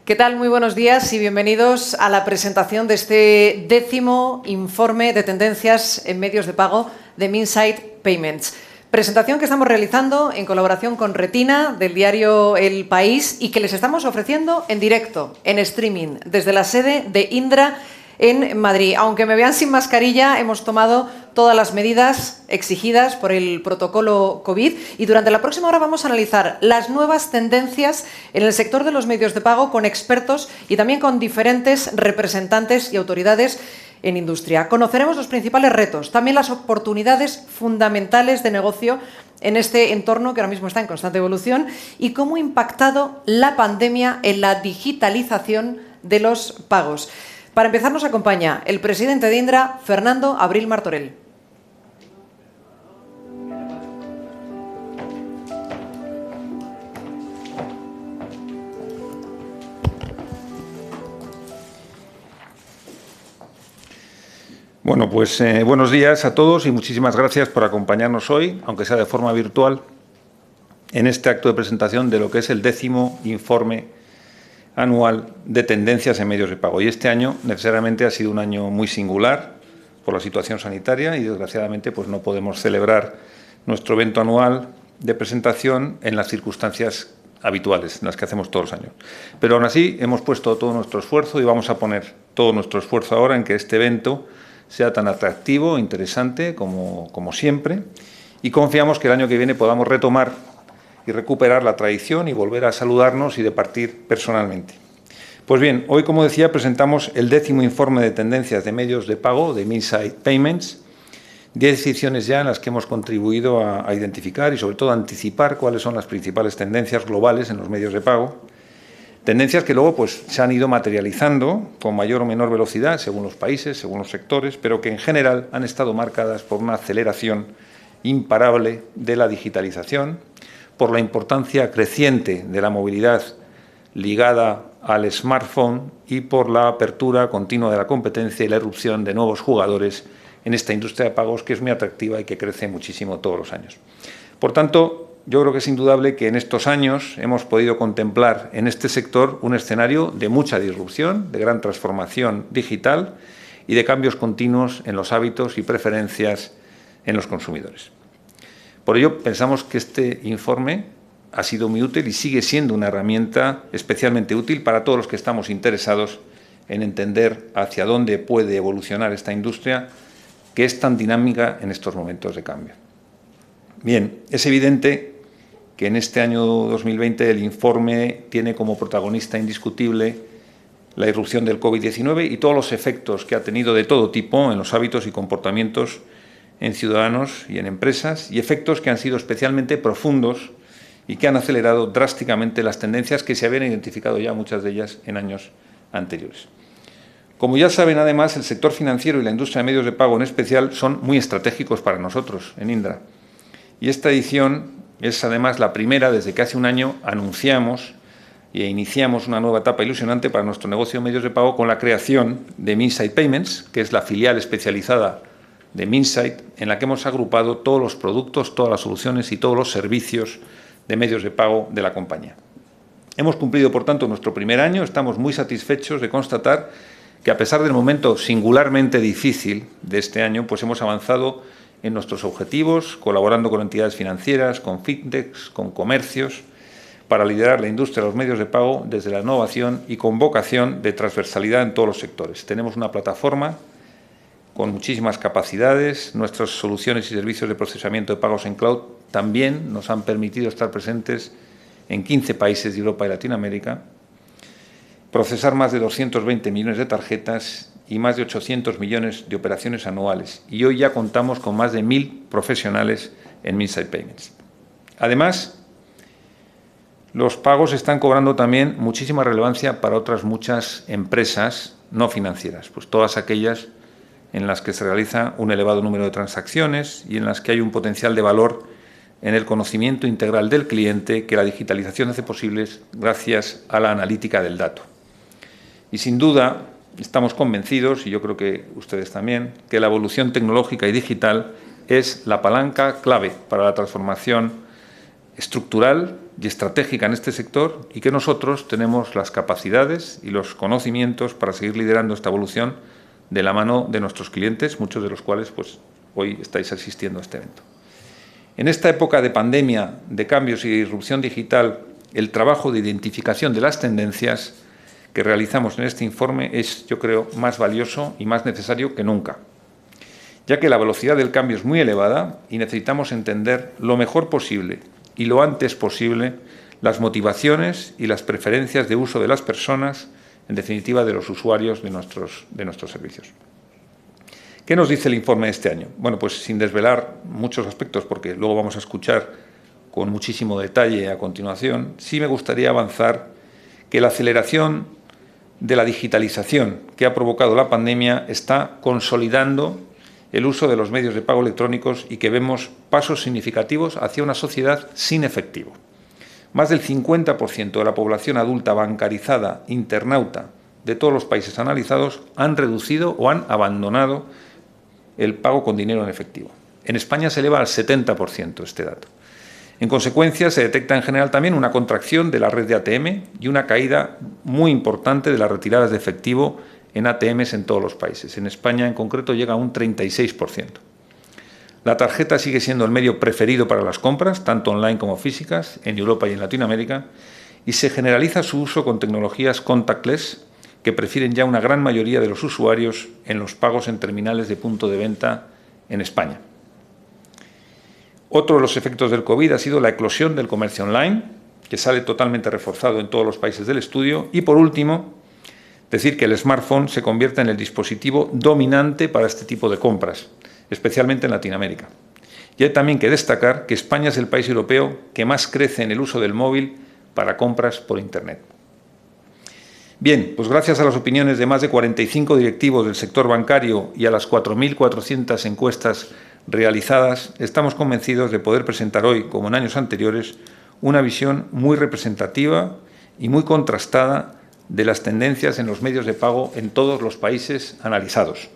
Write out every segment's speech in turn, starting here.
¿Qué tal? Muy buenos días y bienvenidos a la presentación de este 10º informe de tendencias en medios de pago de Minsight Payments. Presentación que estamos realizando en colaboración con Retina, del diario El País, y que les estamos ofreciendo en directo, en streaming, desde la sede de Indra en Madrid. Aunque me vean sin mascarilla, hemos tomado todas las medidas exigidas por el protocolo COVID y durante la próxima hora vamos a analizar las nuevas tendencias en el sector de los medios de pago con expertos y también con diferentes representantes y autoridades en industria. Conoceremos los principales retos, también las oportunidades fundamentales de negocio en este entorno que ahora mismo está en constante evolución y cómo ha impactado la pandemia en la digitalización de los pagos. Para empezar nos acompaña el presidente de Indra, Fernando Abril Martorell. Bueno, pues buenos días a todos y muchísimas gracias por acompañarnos hoy, aunque sea de forma virtual, en este acto de presentación de lo que es el 10º informe anual de tendencias en medios de pago. Y este año, necesariamente, ha sido un año muy singular por la situación sanitaria y, desgraciadamente, pues no podemos celebrar nuestro evento anual de presentación en las circunstancias habituales, en las que hacemos todos los años. Pero aún así, hemos puesto todo nuestro esfuerzo y vamos a poner todo nuestro esfuerzo ahora en que este evento sea tan atractivo e interesante como siempre, y confiamos que el año que viene podamos retomar y recuperar la tradición y volver a saludarnos y departir personalmente. Pues bien, hoy, como decía, presentamos el 10º informe de tendencias de medios de pago de Minsight Payments, 10 ediciones ya en las que hemos contribuido a identificar y, sobre todo, a anticipar cuáles son las principales tendencias globales en los medios de pago. Tendencias que luego pues, se han ido materializando con mayor o menor velocidad según los países, según los sectores, pero que en general han estado marcadas por una aceleración imparable de la digitalización, por la importancia creciente de la movilidad ligada al smartphone y por la apertura continua de la competencia y la irrupción de nuevos jugadores en esta industria de pagos que es muy atractiva y que crece muchísimo todos los años. Por tanto, yo creo que es indudable que en estos años hemos podido contemplar en este sector un escenario de mucha disrupción, de gran transformación digital y de cambios continuos en los hábitos y preferencias en los consumidores. Por ello, pensamos que este informe ha sido muy útil y sigue siendo una herramienta especialmente útil para todos los que estamos interesados en entender hacia dónde puede evolucionar esta industria que es tan dinámica en estos momentos de cambio. Bien, es evidente que en este año 2020 el informe tiene como protagonista indiscutible la irrupción del COVID-19 y todos los efectos que ha tenido de todo tipo en los hábitos y comportamientos en ciudadanos y en empresas, y efectos que han sido especialmente profundos y que han acelerado drásticamente las tendencias que se habían identificado ya, muchas de ellas, en años anteriores. Como ya saben, además, el sector financiero y la industria de medios de pago en especial son muy estratégicos para nosotros en Indra. Y esta edición es, además, la primera desde que hace un año anunciamos e iniciamos una nueva etapa ilusionante para nuestro negocio de medios de pago con la creación de Minsight Payments, que es la filial especializada de Minsight, en la que hemos agrupado todos los productos, todas las soluciones y todos los servicios de medios de pago de la compañía. Hemos cumplido, por tanto, nuestro primer año. Estamos muy satisfechos de constatar que, a pesar del momento singularmente difícil de este año, pues hemos avanzado en nuestros objetivos, colaborando con entidades financieras, con fintechs, con comercios, para liderar la industria de los medios de pago desde la innovación y con vocación de transversalidad en todos los sectores. Tenemos una plataforma con muchísimas capacidades. Nuestras soluciones y servicios de procesamiento de pagos en cloud también nos han permitido estar presentes en 15 países de Europa y Latinoamérica, procesar más de 220 millones de tarjetas y más de 800 millones de operaciones anuales. Y hoy ya contamos con más de 1.000 profesionales en Minsight Payments. Además, los pagos están cobrando también muchísima relevancia para otras muchas empresas no financieras, pues todas aquellas en las que se realiza un elevado número de transacciones y en las que hay un potencial de valor en el conocimiento integral del cliente que la digitalización hace posibles gracias a la analítica del dato. Y sin duda estamos convencidos, y yo creo que ustedes también, que la evolución tecnológica y digital es la palanca clave para la transformación estructural y estratégica en este sector y que nosotros tenemos las capacidades y los conocimientos para seguir liderando esta evolución de la mano de nuestros clientes, muchos de los cuales pues, hoy estáis asistiendo a este evento. En esta época de pandemia, de cambios y de disrupción digital, el trabajo de identificación de las tendencias que realizamos en este informe es, yo creo, más valioso y más necesario que nunca, ya que la velocidad del cambio es muy elevada y necesitamos entender lo mejor posible y lo antes posible las motivaciones y las preferencias de uso de las personas, en definitiva de los usuarios de nuestros servicios. ¿Qué nos dice el informe de este año? Bueno, pues sin desvelar muchos aspectos, porque luego vamos a escuchar con muchísimo detalle a continuación, sí me gustaría avanzar que la aceleración de la digitalización que ha provocado la pandemia está consolidando el uso de los medios de pago electrónicos y que vemos pasos significativos hacia una sociedad sin efectivo. Más del 50% de la población adulta bancarizada, internauta, de todos los países analizados, han reducido o han abandonado el pago con dinero en efectivo. En España se eleva al 70% este dato. En consecuencia, se detecta en general también una contracción de la red de ATM y una caída muy importante de las retiradas de efectivo en ATMs en todos los países. En España, en concreto, llega a un 36%. La tarjeta sigue siendo el medio preferido para las compras, tanto online como físicas, en Europa y en Latinoamérica, y se generaliza su uso con tecnologías contactless, que prefieren ya una gran mayoría de los usuarios en los pagos en terminales de punto de venta en España. Otro de los efectos del COVID ha sido la eclosión del comercio online, que sale totalmente reforzado en todos los países del estudio. Y, por último, decir que el smartphone se convierte en el dispositivo dominante para este tipo de compras, especialmente en Latinoamérica. Y hay también que destacar que España es el país europeo que más crece en el uso del móvil para compras por Internet. Bien, pues gracias a las opiniones de más de 45 directivos del sector bancario y a las 4.400 encuestas realizadas, estamos convencidos de poder presentar hoy, como en años anteriores, una visión muy representativa y muy contrastada de las tendencias en los medios de pago en todos los países analizados.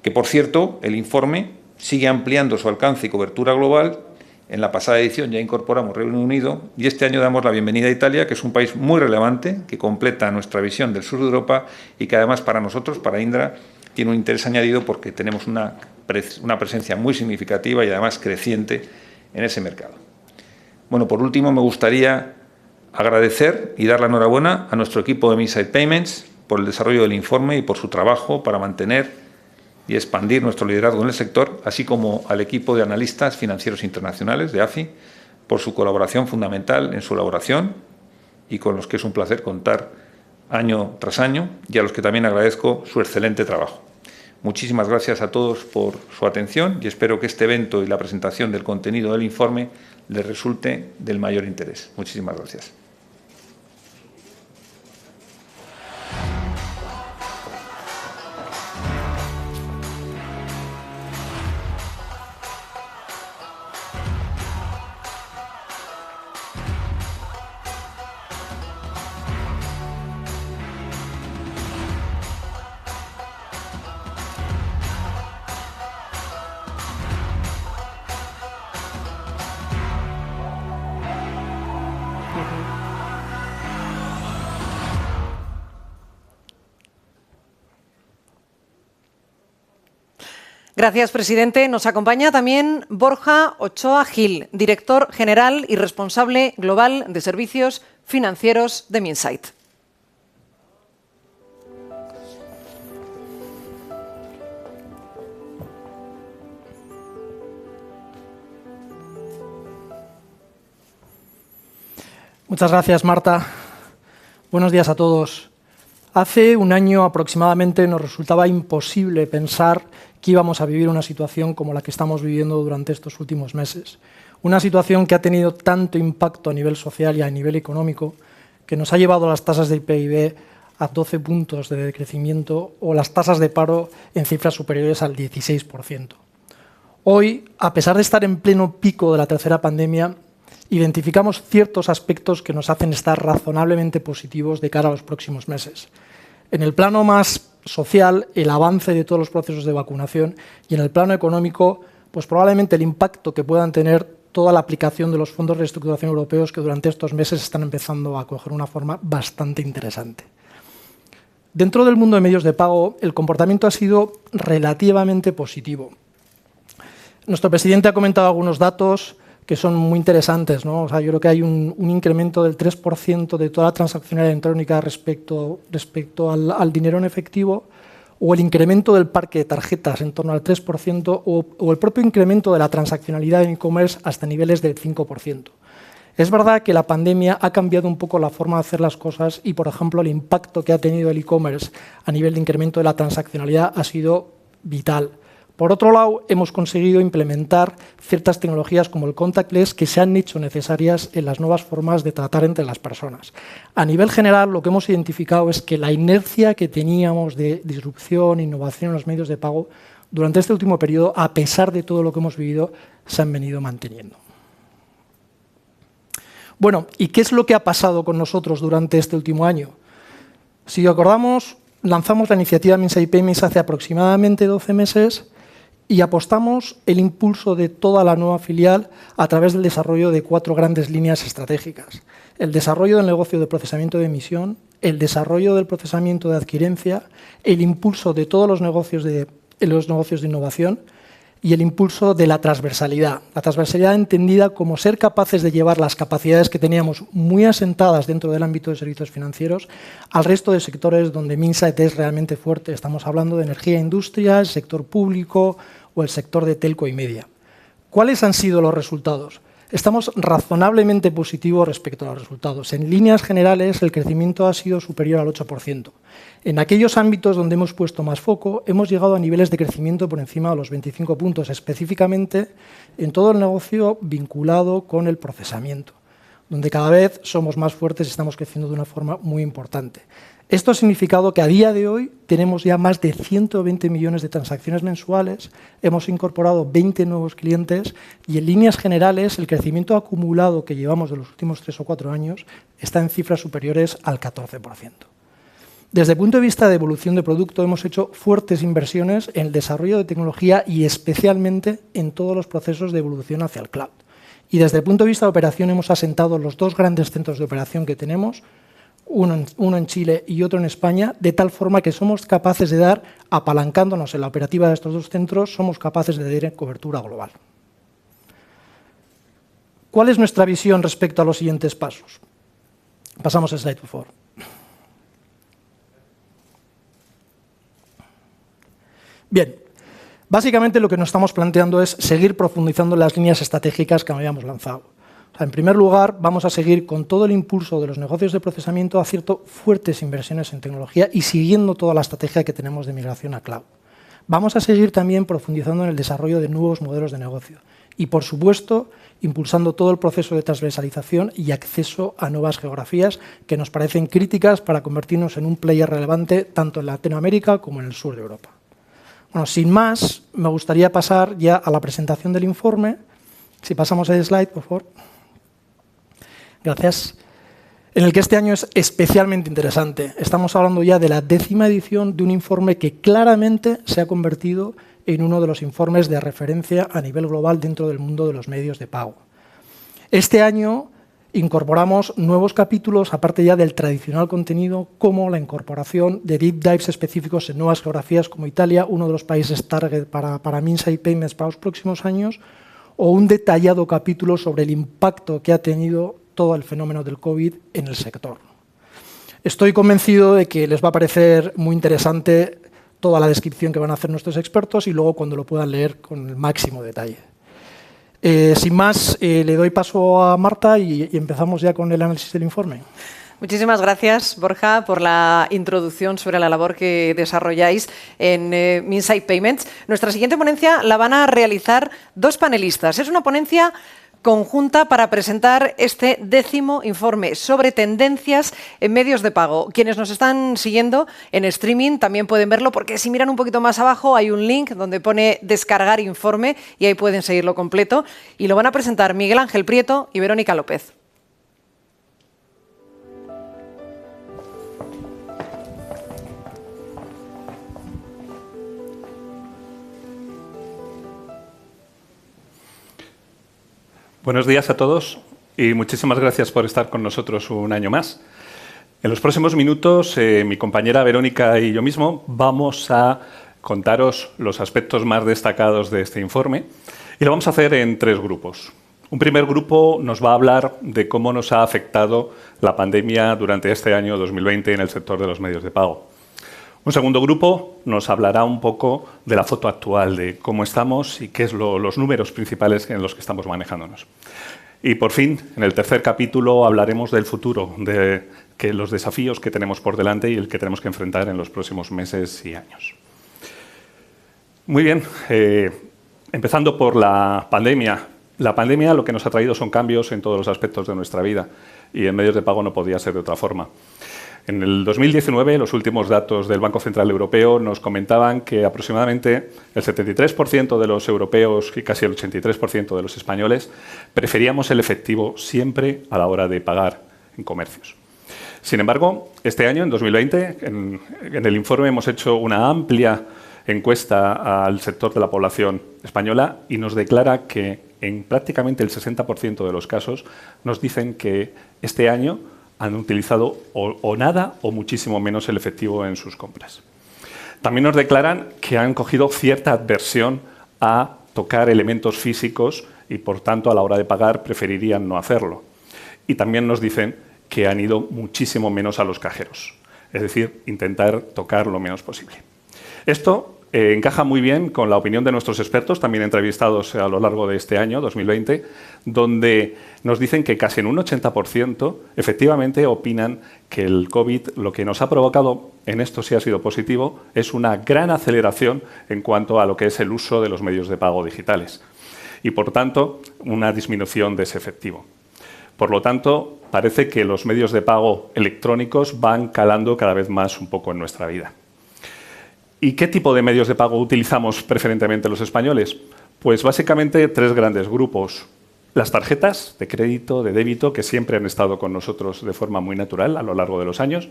Que, por cierto, el informe sigue ampliando su alcance y cobertura global. En la pasada edición ya incorporamos Reino Unido y este año damos la bienvenida a Italia, que es un país muy relevante, que completa nuestra visión del sur de Europa y que además para nosotros, para Indra, tiene un interés añadido porque tenemos una presencia muy significativa y además creciente en ese mercado. Bueno, por último, me gustaría agradecer y dar la enhorabuena a nuestro equipo de Minsait Payments por el desarrollo del informe y por su trabajo para mantener y expandir nuestro liderazgo en el sector, así como al equipo de analistas financieros internacionales de AFI por su colaboración fundamental en su elaboración y con los que es un placer contar año tras año, y a los que también agradezco su excelente trabajo. Muchísimas gracias a todos por su atención y espero que este evento y la presentación del contenido del informe les resulte del mayor interés. Muchísimas gracias. Gracias, presidente. Nos acompaña también Borja Ochoa Gil, director general y responsable global de servicios financieros de Minsait. Muchas gracias, Marta. Buenos días a todos. Hace un año aproximadamente nos resultaba imposible pensar que íbamos a vivir una situación como la que estamos viviendo durante estos últimos meses. Una situación que ha tenido tanto impacto a nivel social y a nivel económico que nos ha llevado las tasas del PIB a 12 puntos de decrecimiento o las tasas de paro en cifras superiores al 16%. Hoy, a pesar de estar en pleno pico de la tercera pandemia, identificamos ciertos aspectos que nos hacen estar razonablemente positivos de cara a los próximos meses. En el plano más social, el avance de todos los procesos de vacunación, y en el plano económico, pues probablemente el impacto que puedan tener toda la aplicación de los fondos de reestructuración europeos que durante estos meses están empezando a coger una forma bastante interesante. Dentro del mundo de medios de pago, el comportamiento ha sido relativamente positivo. Nuestro presidente ha comentado algunos datos que son muy interesantes, ¿no? O sea, yo creo que hay un incremento del 3% de toda la transaccionalidad electrónica respecto al dinero en efectivo, o el incremento del parque de tarjetas en torno al 3%, o el propio incremento de la transaccionalidad en e-commerce hasta niveles del 5%. Es verdad que la pandemia ha cambiado un poco la forma de hacer las cosas y, por ejemplo, el impacto que ha tenido el e-commerce a nivel de incremento de la transaccionalidad ha sido vital. Por otro lado, hemos conseguido implementar ciertas tecnologías como el contactless que se han hecho necesarias en las nuevas formas de tratar entre las personas. A nivel general, lo que hemos identificado es que la inercia que teníamos de disrupción e innovación en los medios de pago durante este último periodo, a pesar de todo lo que hemos vivido, se han venido manteniendo. Bueno, ¿y qué es lo que ha pasado con nosotros durante este último año? Si acordamos, lanzamos la iniciativa Minsait Payments hace aproximadamente 12 meses y apostamos el impulso de toda la nueva filial a través del desarrollo de 4 grandes líneas estratégicas. El desarrollo del negocio de procesamiento de emisión, el desarrollo del procesamiento de adquirencia, el impulso de todos los negocios de innovación y el impulso de la transversalidad. La transversalidad entendida como ser capaces de llevar las capacidades que teníamos muy asentadas dentro del ámbito de servicios financieros al resto de sectores donde Minsait es realmente fuerte. Estamos hablando de energía e industria, el sector público o el sector de telco y media. ¿Cuáles han sido los resultados? Estamos razonablemente positivos respecto a los resultados. En líneas generales, el crecimiento ha sido superior al 8%. En aquellos ámbitos donde hemos puesto más foco, hemos llegado a niveles de crecimiento por encima de los 25 puntos, específicamente en todo el negocio vinculado con el procesamiento, donde cada vez somos más fuertes y estamos creciendo de una forma muy importante. Esto ha significado que a día de hoy tenemos ya más de 120 millones de transacciones mensuales, hemos incorporado 20 nuevos clientes y en líneas generales el crecimiento acumulado que llevamos de los últimos 3 o 4 años está en cifras superiores al 14%. Desde el punto de vista de evolución de producto hemos hecho fuertes inversiones en el desarrollo de tecnología y especialmente en todos los procesos de evolución hacia el cloud. Y desde el punto de vista de operación hemos asentado los 2 grandes centros de operación que tenemos, uno en Chile y otro en España, de tal forma que somos capaces de dar, apalancándonos en la operativa de estos 2 centros, somos capaces de dar cobertura global. ¿Cuál es nuestra visión respecto a los siguientes pasos? Pasamos a slide, por favor. Bien, básicamente lo que nos estamos planteando es seguir profundizando en las líneas estratégicas que habíamos lanzado. En primer lugar, vamos a seguir con todo el impulso de los negocios de procesamiento haciendo fuertes inversiones en tecnología y siguiendo toda la estrategia que tenemos de migración a cloud. Vamos a seguir también profundizando en el desarrollo de nuevos modelos de negocio y, por supuesto, impulsando todo el proceso de transversalización y acceso a nuevas geografías que nos parecen críticas para convertirnos en un player relevante tanto en Latinoamérica como en el sur de Europa. Bueno, sin más, me gustaría pasar ya a la presentación del informe. Si pasamos al slide, por favor. Gracias. En el que este año es especialmente interesante. Estamos hablando ya de la 10ª edición de un informe que claramente se ha convertido en uno de los informes de referencia a nivel global dentro del mundo de los medios de pago. Este año incorporamos nuevos capítulos, aparte ya del tradicional contenido, como la incorporación de deep dives específicos en nuevas geografías como Italia, uno de los países target para Minsait Payments para los próximos años, o un detallado capítulo sobre el impacto que ha tenido todo el fenómeno del COVID en el sector. Estoy convencido de que les va a parecer muy interesante toda la descripción que van a hacer nuestros expertos y luego cuando lo puedan leer con el máximo detalle. Sin más, le doy paso a Marta y empezamos ya con el análisis del informe. Muchísimas gracias, Borja, por la introducción sobre la labor que desarrolláis en Minsait Payments. Nuestra siguiente ponencia la van a realizar 2 panelistas. Es una ponencia conjunta para presentar este 10º informe sobre tendencias en medios de pago. Quienes nos están siguiendo en streaming también pueden verlo porque si miran un poquito más abajo hay un link donde pone descargar informe y ahí pueden seguirlo completo. Y lo van a presentar Miguel Ángel Prieto y Verónica López. Buenos días a todos y muchísimas gracias por estar con nosotros un año más. En los próximos minutos, mi compañera Verónica y yo mismo vamos a contaros los aspectos más destacados de este informe y lo vamos a hacer en 3 grupos. Un primer grupo nos va a hablar de cómo nos ha afectado la pandemia durante este año 2020 en el sector de los medios de pago. Un segundo grupo nos hablará un poco de la foto actual, de cómo estamos y qué son los números principales en los que estamos manejándonos. Y por fin, en el tercer capítulo hablaremos del futuro, de los desafíos que tenemos por delante y el que tenemos que enfrentar en los próximos meses y años. Muy bien, empezando por la pandemia. La pandemia lo que nos ha traído son cambios en todos los aspectos de nuestra vida y en medios de pago no podía ser de otra forma. En el 2019, los últimos datos del Banco Central Europeo nos comentaban que aproximadamente el 73% de los europeos y casi el 83% de los españoles preferíamos el efectivo siempre a la hora de pagar en comercios. Sin embargo, este año, en 2020, en el informe hemos hecho una amplia encuesta al sector de la población española y nos declara que en prácticamente el 60% de los casos nos dicen que este año han utilizado o nada o muchísimo menos el efectivo en sus compras. También nos declaran que han cogido cierta aversión a tocar elementos físicos y, por tanto, a la hora de pagar preferirían no hacerlo. Y también nos dicen que han ido muchísimo menos a los cajeros, es decir, intentar tocar lo menos posible. Esto encaja muy bien con la opinión de nuestros expertos, también entrevistados a lo largo de este año, 2020, donde nos dicen que casi en un 80% efectivamente opinan que el COVID lo que nos ha provocado, en esto sí ha sido positivo, es una gran aceleración en cuanto a lo que es el uso de los medios de pago digitales y, por tanto, una disminución de ese efectivo. Por lo tanto, parece que los medios de pago electrónicos van calando cada vez más un poco en nuestra vida. ¿Y qué tipo de medios de pago utilizamos preferentemente los españoles? Pues básicamente 3 grandes grupos. Las tarjetas de crédito, de débito, que siempre han estado con nosotros de forma muy natural a lo largo de los años.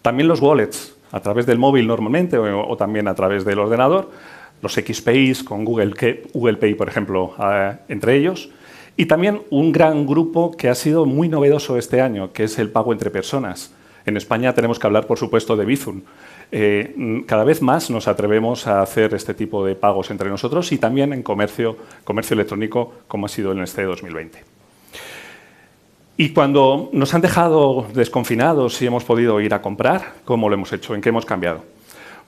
También los wallets, a través del móvil normalmente o también a través del ordenador. Los XPays con Google Pay, por ejemplo, entre ellos. Y también un gran grupo que ha sido muy novedoso este año, que es el pago entre personas. En España tenemos que hablar, por supuesto, de Bizum. Cada vez más nos atrevemos a hacer este tipo de pagos entre nosotros y también en comercio electrónico, como ha sido en este 2020. Y cuando nos han dejado desconfinados y hemos podido ir a comprar, ¿cómo lo hemos hecho? ¿En qué hemos cambiado?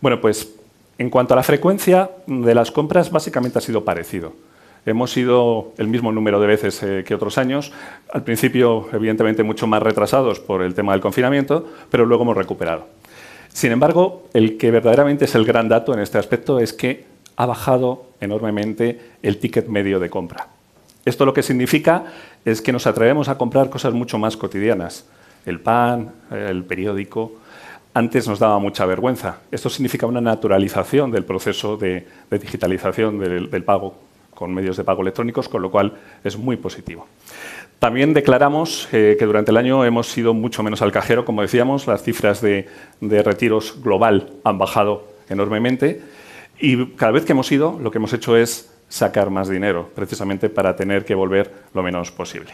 Bueno, pues en cuanto a la frecuencia de las compras, básicamente ha sido parecido. Hemos ido el mismo número de veces que otros años. Al principio, evidentemente, mucho más retrasados por el tema del confinamiento, pero luego hemos recuperado. Sin embargo, el que verdaderamente es el gran dato en este aspecto es que ha bajado enormemente el ticket medio de compra. Esto lo que significa es que nos atrevemos a comprar cosas mucho más cotidianas. El pan, el periódico. Antes nos daba mucha vergüenza. Esto significa una naturalización del proceso de digitalización del pago con medios de pago electrónicos, con lo cual es muy positivo. También declaramos que durante el año hemos ido mucho menos al cajero, como decíamos, las cifras de retiros global han bajado enormemente y cada vez que hemos ido lo que hemos hecho es sacar más dinero, precisamente para tener que volver lo menos posible.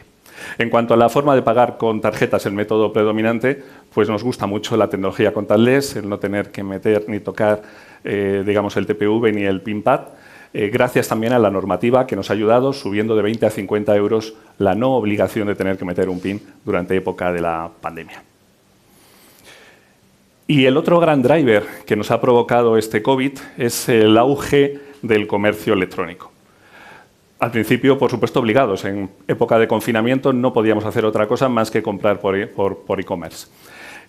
En cuanto a la forma de pagar con tarjetas, el método predominante, pues nos gusta mucho la tecnología contactless, el no tener que meter ni tocar digamos, el TPV ni el PIN-pad. Gracias también a la normativa que nos ha ayudado, subiendo de 20 a 50 euros la no obligación de tener que meter un PIN durante época de la pandemia. Y el otro gran driver que nos ha provocado este COVID es el auge del comercio electrónico. Al principio, por supuesto, obligados. En época de confinamiento no podíamos hacer otra cosa más que comprar por e-commerce.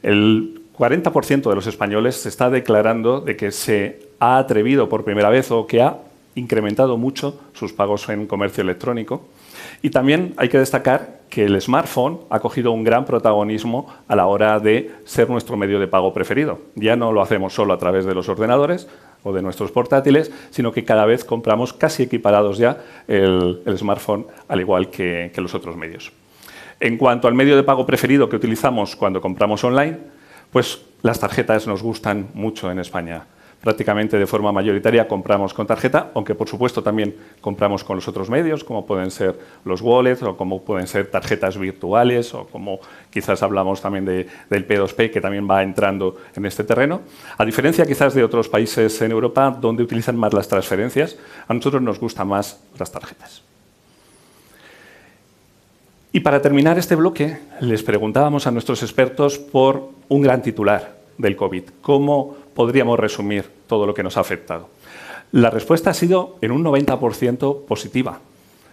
El 40% de los españoles se está declarando de que se ha atrevido por primera vez o que ha incrementado mucho sus pagos en comercio electrónico. Y también hay que destacar que el smartphone ha cogido un gran protagonismo a la hora de ser nuestro medio de pago preferido. Ya no lo hacemos solo a través de los ordenadores o de nuestros portátiles, sino que cada vez compramos casi equiparados ya el smartphone, al igual que los otros medios. En cuanto al medio de pago preferido que utilizamos cuando compramos online, pues las tarjetas nos gustan mucho en España. prácticamente de forma mayoritaria compramos con tarjeta, aunque por supuesto también compramos con los otros medios, como pueden ser los wallets o como pueden ser tarjetas virtuales o como quizás hablamos también del P2P, que también va entrando en este terreno. A diferencia quizás de otros países en Europa donde utilizan más las transferencias, a nosotros nos gustan más las tarjetas. Y para terminar este bloque, les preguntábamos a nuestros expertos por un gran titular del COVID. ¿Cómo podríamos resumir todo lo que nos ha afectado? La respuesta ha sido en un 90% positiva.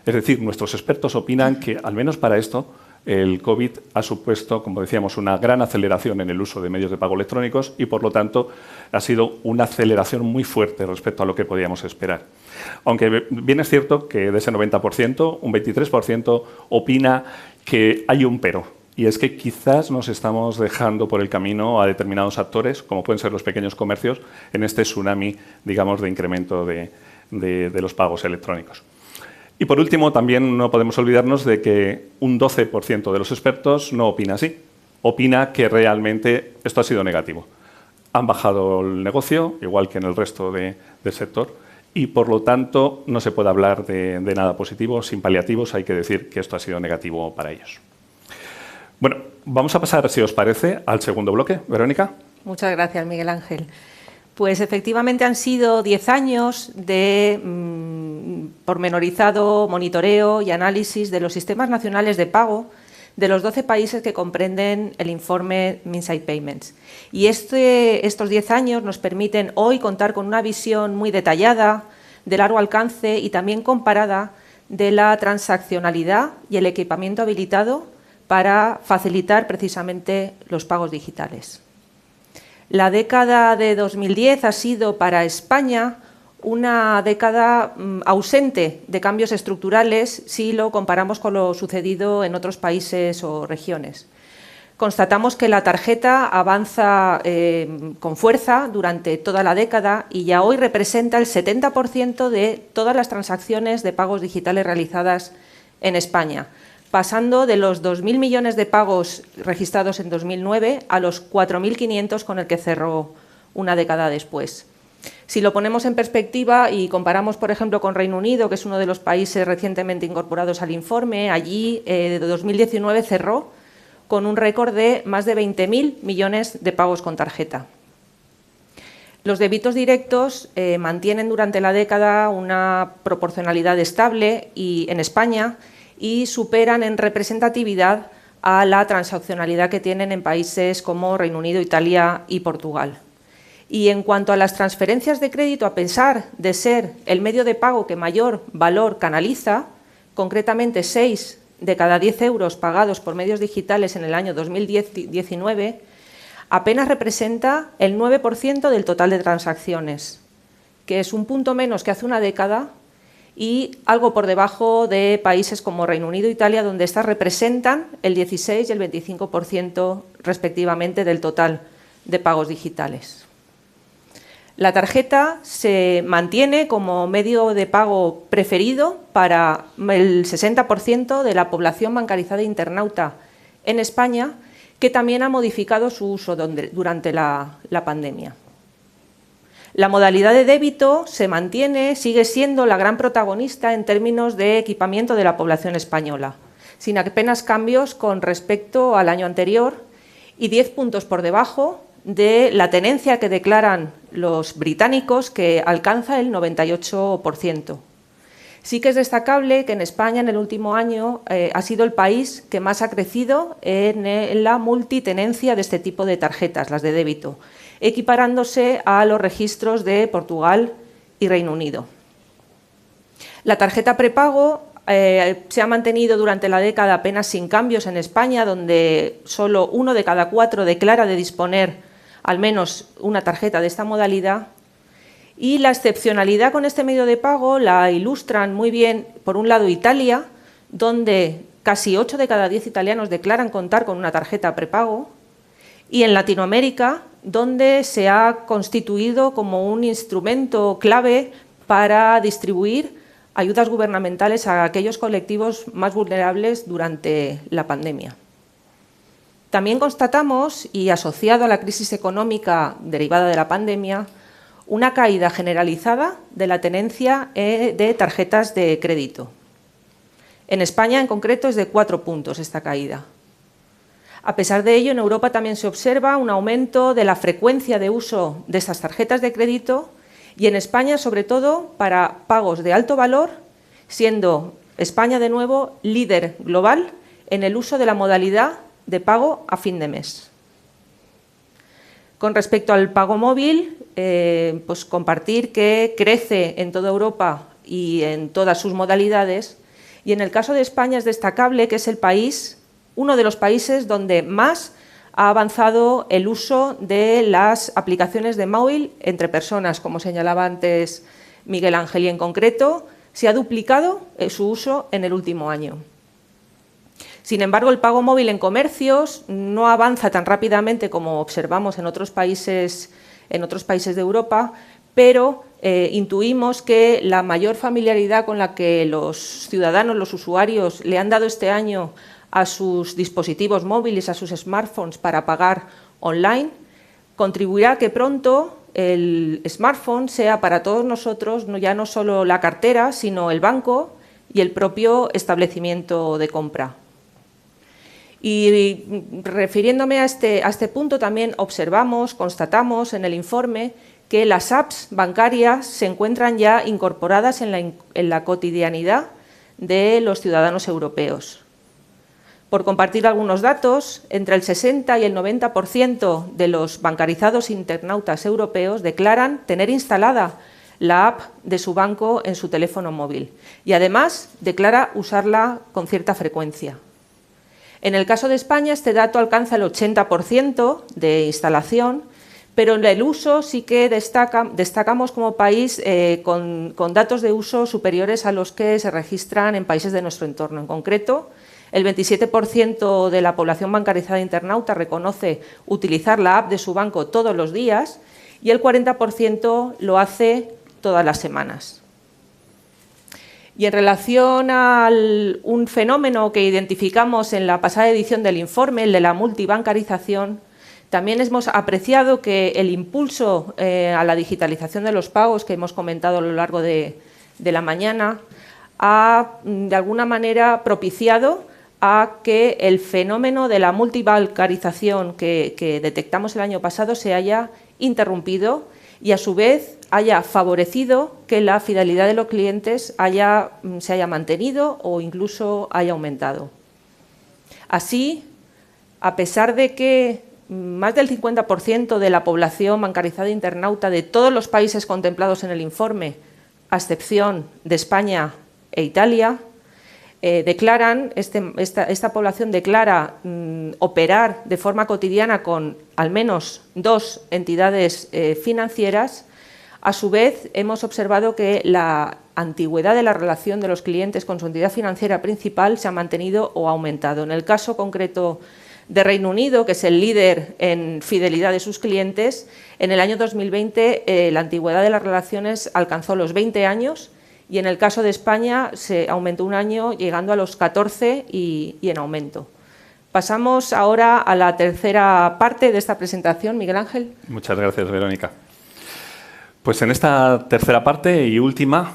Es decir, nuestros expertos opinan que, al menos para esto, el COVID ha supuesto, como decíamos, una gran aceleración en el uso de medios de pago electrónicos y, por lo tanto, ha sido una aceleración muy fuerte respecto a lo que podíamos esperar. Aunque bien es cierto que de ese 90%, un 23% opina que hay un pero. Y es que quizás nos estamos dejando por el camino a determinados actores, como pueden ser los pequeños comercios, en este tsunami, digamos, de incremento de los pagos electrónicos. Y por último, también no podemos olvidarnos de que un 12% de los expertos no opina así. Opina que realmente esto ha sido negativo. Han bajado el negocio, igual que en el resto del sector, y por lo tanto no se puede hablar de nada positivo. Sin paliativos hay que decir que esto ha sido negativo para ellos. Bueno, vamos a pasar, si os parece, al segundo bloque. Verónica. Muchas gracias, Miguel Ángel. Pues efectivamente han sido 10 años de pormenorizado monitoreo y análisis de los sistemas nacionales de pago de los 12 países que comprenden el informe Minsait Payments. Y estos 10 años nos permiten hoy contar con una visión muy detallada, de largo alcance y también comparada de la transaccionalidad y el equipamiento habilitado para facilitar precisamente los pagos digitales. La década de 2010 ha sido para España una década ausente de cambios estructurales si lo comparamos con lo sucedido en otros países o regiones. Constatamos que la tarjeta avanza con fuerza durante toda la década y ya hoy representa el 70% de todas las transacciones de pagos digitales realizadas en España, pasando de los 2.000 millones de pagos registrados en 2009 a los 4.500 con el que cerró una década después. Si lo ponemos en perspectiva y comparamos, por ejemplo, con Reino Unido, que es uno de los países recientemente incorporados al informe, allí de 2019 cerró con un récord de más de 20.000 millones de pagos con tarjeta. Los débitos directos mantienen durante la década una proporcionalidad estable en España y superan en representatividad a la transaccionalidad que tienen en países como Reino Unido, Italia y Portugal. Y en cuanto a las transferencias de crédito, a pesar de ser el medio de pago que mayor valor canaliza, concretamente 6 de cada 10 euros pagados por medios digitales en el año 2019, apenas representa el 9% del total de transacciones, que es un punto menos que hace una década y algo por debajo de países como Reino Unido e Italia, donde estas representan el 16 y el 25% respectivamente del total de pagos digitales. La tarjeta se mantiene como medio de pago preferido para el 60% de la población bancarizada internauta en España, que también ha modificado su uso durante la pandemia. La modalidad de débito se mantiene, sigue siendo la gran protagonista en términos de equipamiento de la población española, sin apenas cambios con respecto al año anterior y 10 puntos por debajo de la tenencia que declaran los británicos, que alcanza el 98%. Sí que es destacable que en España en el último año ha sido el país que más ha crecido en la multitenencia de este tipo de tarjetas, las de débito, equiparándose a los registros de Portugal y Reino Unido. La tarjeta prepago se ha mantenido durante la década apenas sin cambios en España, donde solo 1 de cada 4 declara de disponer al menos una tarjeta de esta modalidad. Y la excepcionalidad con este medio de pago la ilustran muy bien, por un lado, Italia, donde casi 8 de cada 10 italianos declaran contar con una tarjeta prepago, y en Latinoamérica, donde se ha constituido como un instrumento clave para distribuir ayudas gubernamentales a aquellos colectivos más vulnerables durante la pandemia. También constatamos, y asociado a la crisis económica derivada de la pandemia, una caída generalizada de la tenencia de tarjetas de crédito. En España, en concreto, es de 4 puntos esta caída. A pesar de ello, en Europa también se observa un aumento de la frecuencia de uso de estas tarjetas de crédito y en España, sobre todo, para pagos de alto valor, siendo España, de nuevo, líder global en el uso de la modalidad de pago a fin de mes. Con respecto al pago móvil, pues compartir que crece en toda Europa y en todas sus modalidades. Y en el caso de España es destacable que es el país, uno de los países donde más ha avanzado el uso de las aplicaciones de móvil entre personas, como señalaba antes Miguel Ángel, y en concreto se ha duplicado su uso en el último año. Sin embargo, el pago móvil en comercios no avanza tan rápidamente como observamos en otros países de Europa, pero intuimos que la mayor familiaridad con la que los ciudadanos, los usuarios, le han dado este año a sus dispositivos móviles, a sus smartphones para pagar online, contribuirá a que pronto el smartphone sea para todos nosotros ya no solo la cartera, sino el banco y el propio establecimiento de compra. Y refiriéndome a este punto, también constatamos en el informe que las apps bancarias se encuentran ya incorporadas en la cotidianidad de los ciudadanos europeos. Por compartir algunos datos, entre el 60 y el 90% de los bancarizados internautas europeos declaran tener instalada la app de su banco en su teléfono móvil y además declara usarla con cierta frecuencia. En el caso de España, este dato alcanza el 80% de instalación, pero en el uso sí que destacamos como país con datos de uso superiores a los que se registran en países de nuestro entorno. En concreto, el 27% de la población bancarizada internauta reconoce utilizar la app de su banco todos los días y el 40% lo hace todas las semanas. Y en relación a un fenómeno que identificamos en la pasada edición del informe, el de la multibancarización, también hemos apreciado que el impulso a la digitalización de los pagos que hemos comentado a lo largo de la mañana ha, de alguna manera, propiciado a que el fenómeno de la multibancarización que detectamos el año pasado se haya interrumpido y, a su vez, haya favorecido que la fidelidad de los clientes se haya mantenido o incluso haya aumentado. Así, a pesar de que más del 50% de la población bancarizada internauta de todos los países contemplados en el informe, a excepción de España e Italia, esta población declara operar de forma cotidiana con al menos 2 entidades financieras. A su vez, hemos observado que la antigüedad de la relación de los clientes con su entidad financiera principal se ha mantenido o ha aumentado. En el caso concreto de Reino Unido, que es el líder en fidelidad de sus clientes, en el año 2020 la antigüedad de las relaciones alcanzó los 20 años y en el caso de España se aumentó un año llegando a los 14 y en aumento. Pasamos ahora a la tercera parte de esta presentación. Miguel Ángel. Muchas gracias, Verónica. Pues en esta tercera parte y última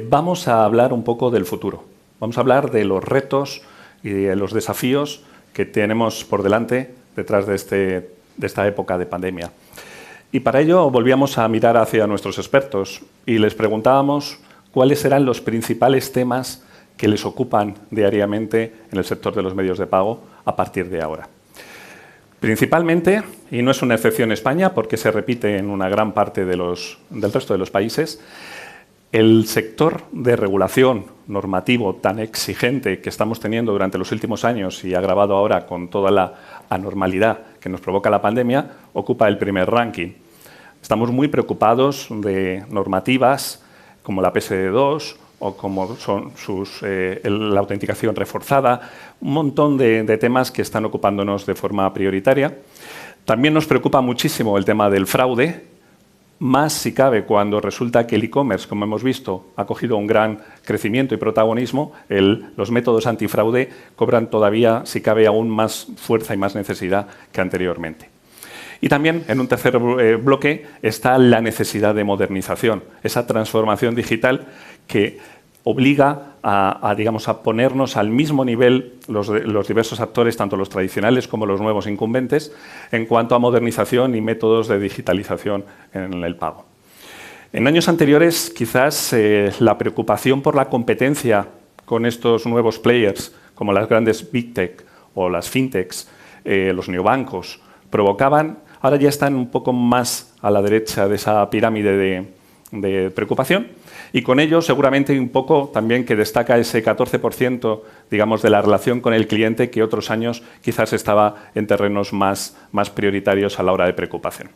vamos a hablar un poco del futuro. Vamos a hablar de los retos y de los desafíos que tenemos por delante detrás de esta época de pandemia. Y para ello volvíamos a mirar hacia nuestros expertos y les preguntábamos cuáles eran los principales temas que les ocupan diariamente en el sector de los medios de pago a partir de ahora. Principalmente, y no es una excepción España porque se repite en una gran parte del resto de los países, el sector de regulación normativo tan exigente que estamos teniendo durante los últimos años y agravado ahora con toda la anormalidad que nos provoca la pandemia, ocupa el primer ranking. Estamos muy preocupados de normativas como la PSD2 o como son la autenticación reforzada, un montón de temas que están ocupándonos de forma prioritaria. También nos preocupa muchísimo el tema del fraude, más si cabe cuando resulta que el e-commerce, como hemos visto, ha cogido un gran crecimiento y protagonismo. Los métodos antifraude cobran todavía, si cabe, aún más fuerza y más necesidad que anteriormente. Y también, en un tercer bloque, está la necesidad de modernización, esa transformación digital que obliga digamos, a ponernos al mismo nivel los diversos actores, tanto los tradicionales como los nuevos incumbentes, en cuanto a modernización y métodos de digitalización en el pago. En años anteriores, quizás la preocupación por la competencia con estos nuevos players, como las grandes Big Tech o las FinTechs, los neobancos, provocaban, ahora ya están un poco más a la derecha de esa pirámide de preocupación, y con ello seguramente un poco también que destaca ese 14%, digamos, de la relación con el cliente que otros años quizás estaba en terrenos más prioritarios a la hora de preocupación.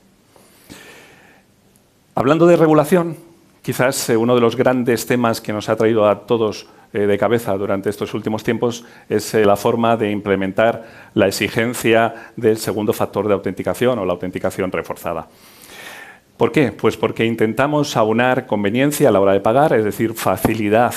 Hablando de regulación, quizás uno de los grandes temas que nos ha traído a todos de cabeza durante estos últimos tiempos es la forma de implementar la exigencia del segundo factor de autenticación o la autenticación reforzada. ¿Por qué? Pues porque intentamos aunar conveniencia a la hora de pagar, es decir, facilidad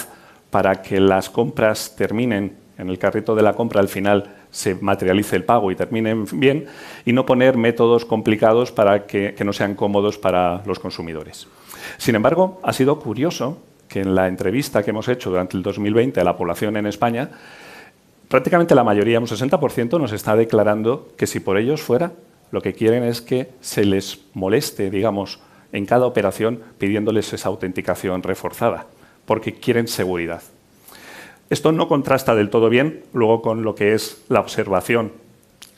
para que las compras terminen en el carrito de la compra, al final se materialice el pago y terminen bien, y no poner métodos complicados para que no sean cómodos para los consumidores. Sin embargo, ha sido curioso que en la entrevista que hemos hecho durante el 2020 a la población en España, prácticamente la mayoría, un 60%, nos está declarando que si por ellos fuera, lo que quieren es que se les moleste, digamos, en cada operación pidiéndoles esa autenticación reforzada, porque quieren seguridad. Esto no contrasta del todo bien luego con lo que es la observación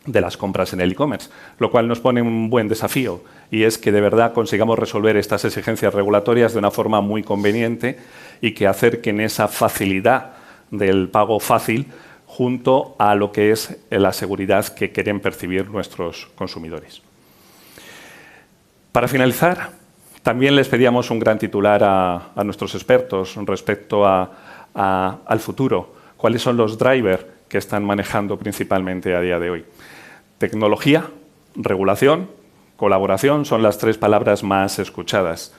de las compras en el e-commerce, lo cual nos pone un buen desafío, y es que de verdad consigamos resolver estas exigencias regulatorias de una forma muy conveniente y que acerquen esa facilidad del pago fácil junto a lo que es la seguridad que quieren percibir nuestros consumidores. Para finalizar, también les pedíamos un gran titular a nuestros expertos respecto al futuro. ¿Cuáles son los drivers que están manejando principalmente a día de hoy? Tecnología, regulación, colaboración son las tres palabras más escuchadas.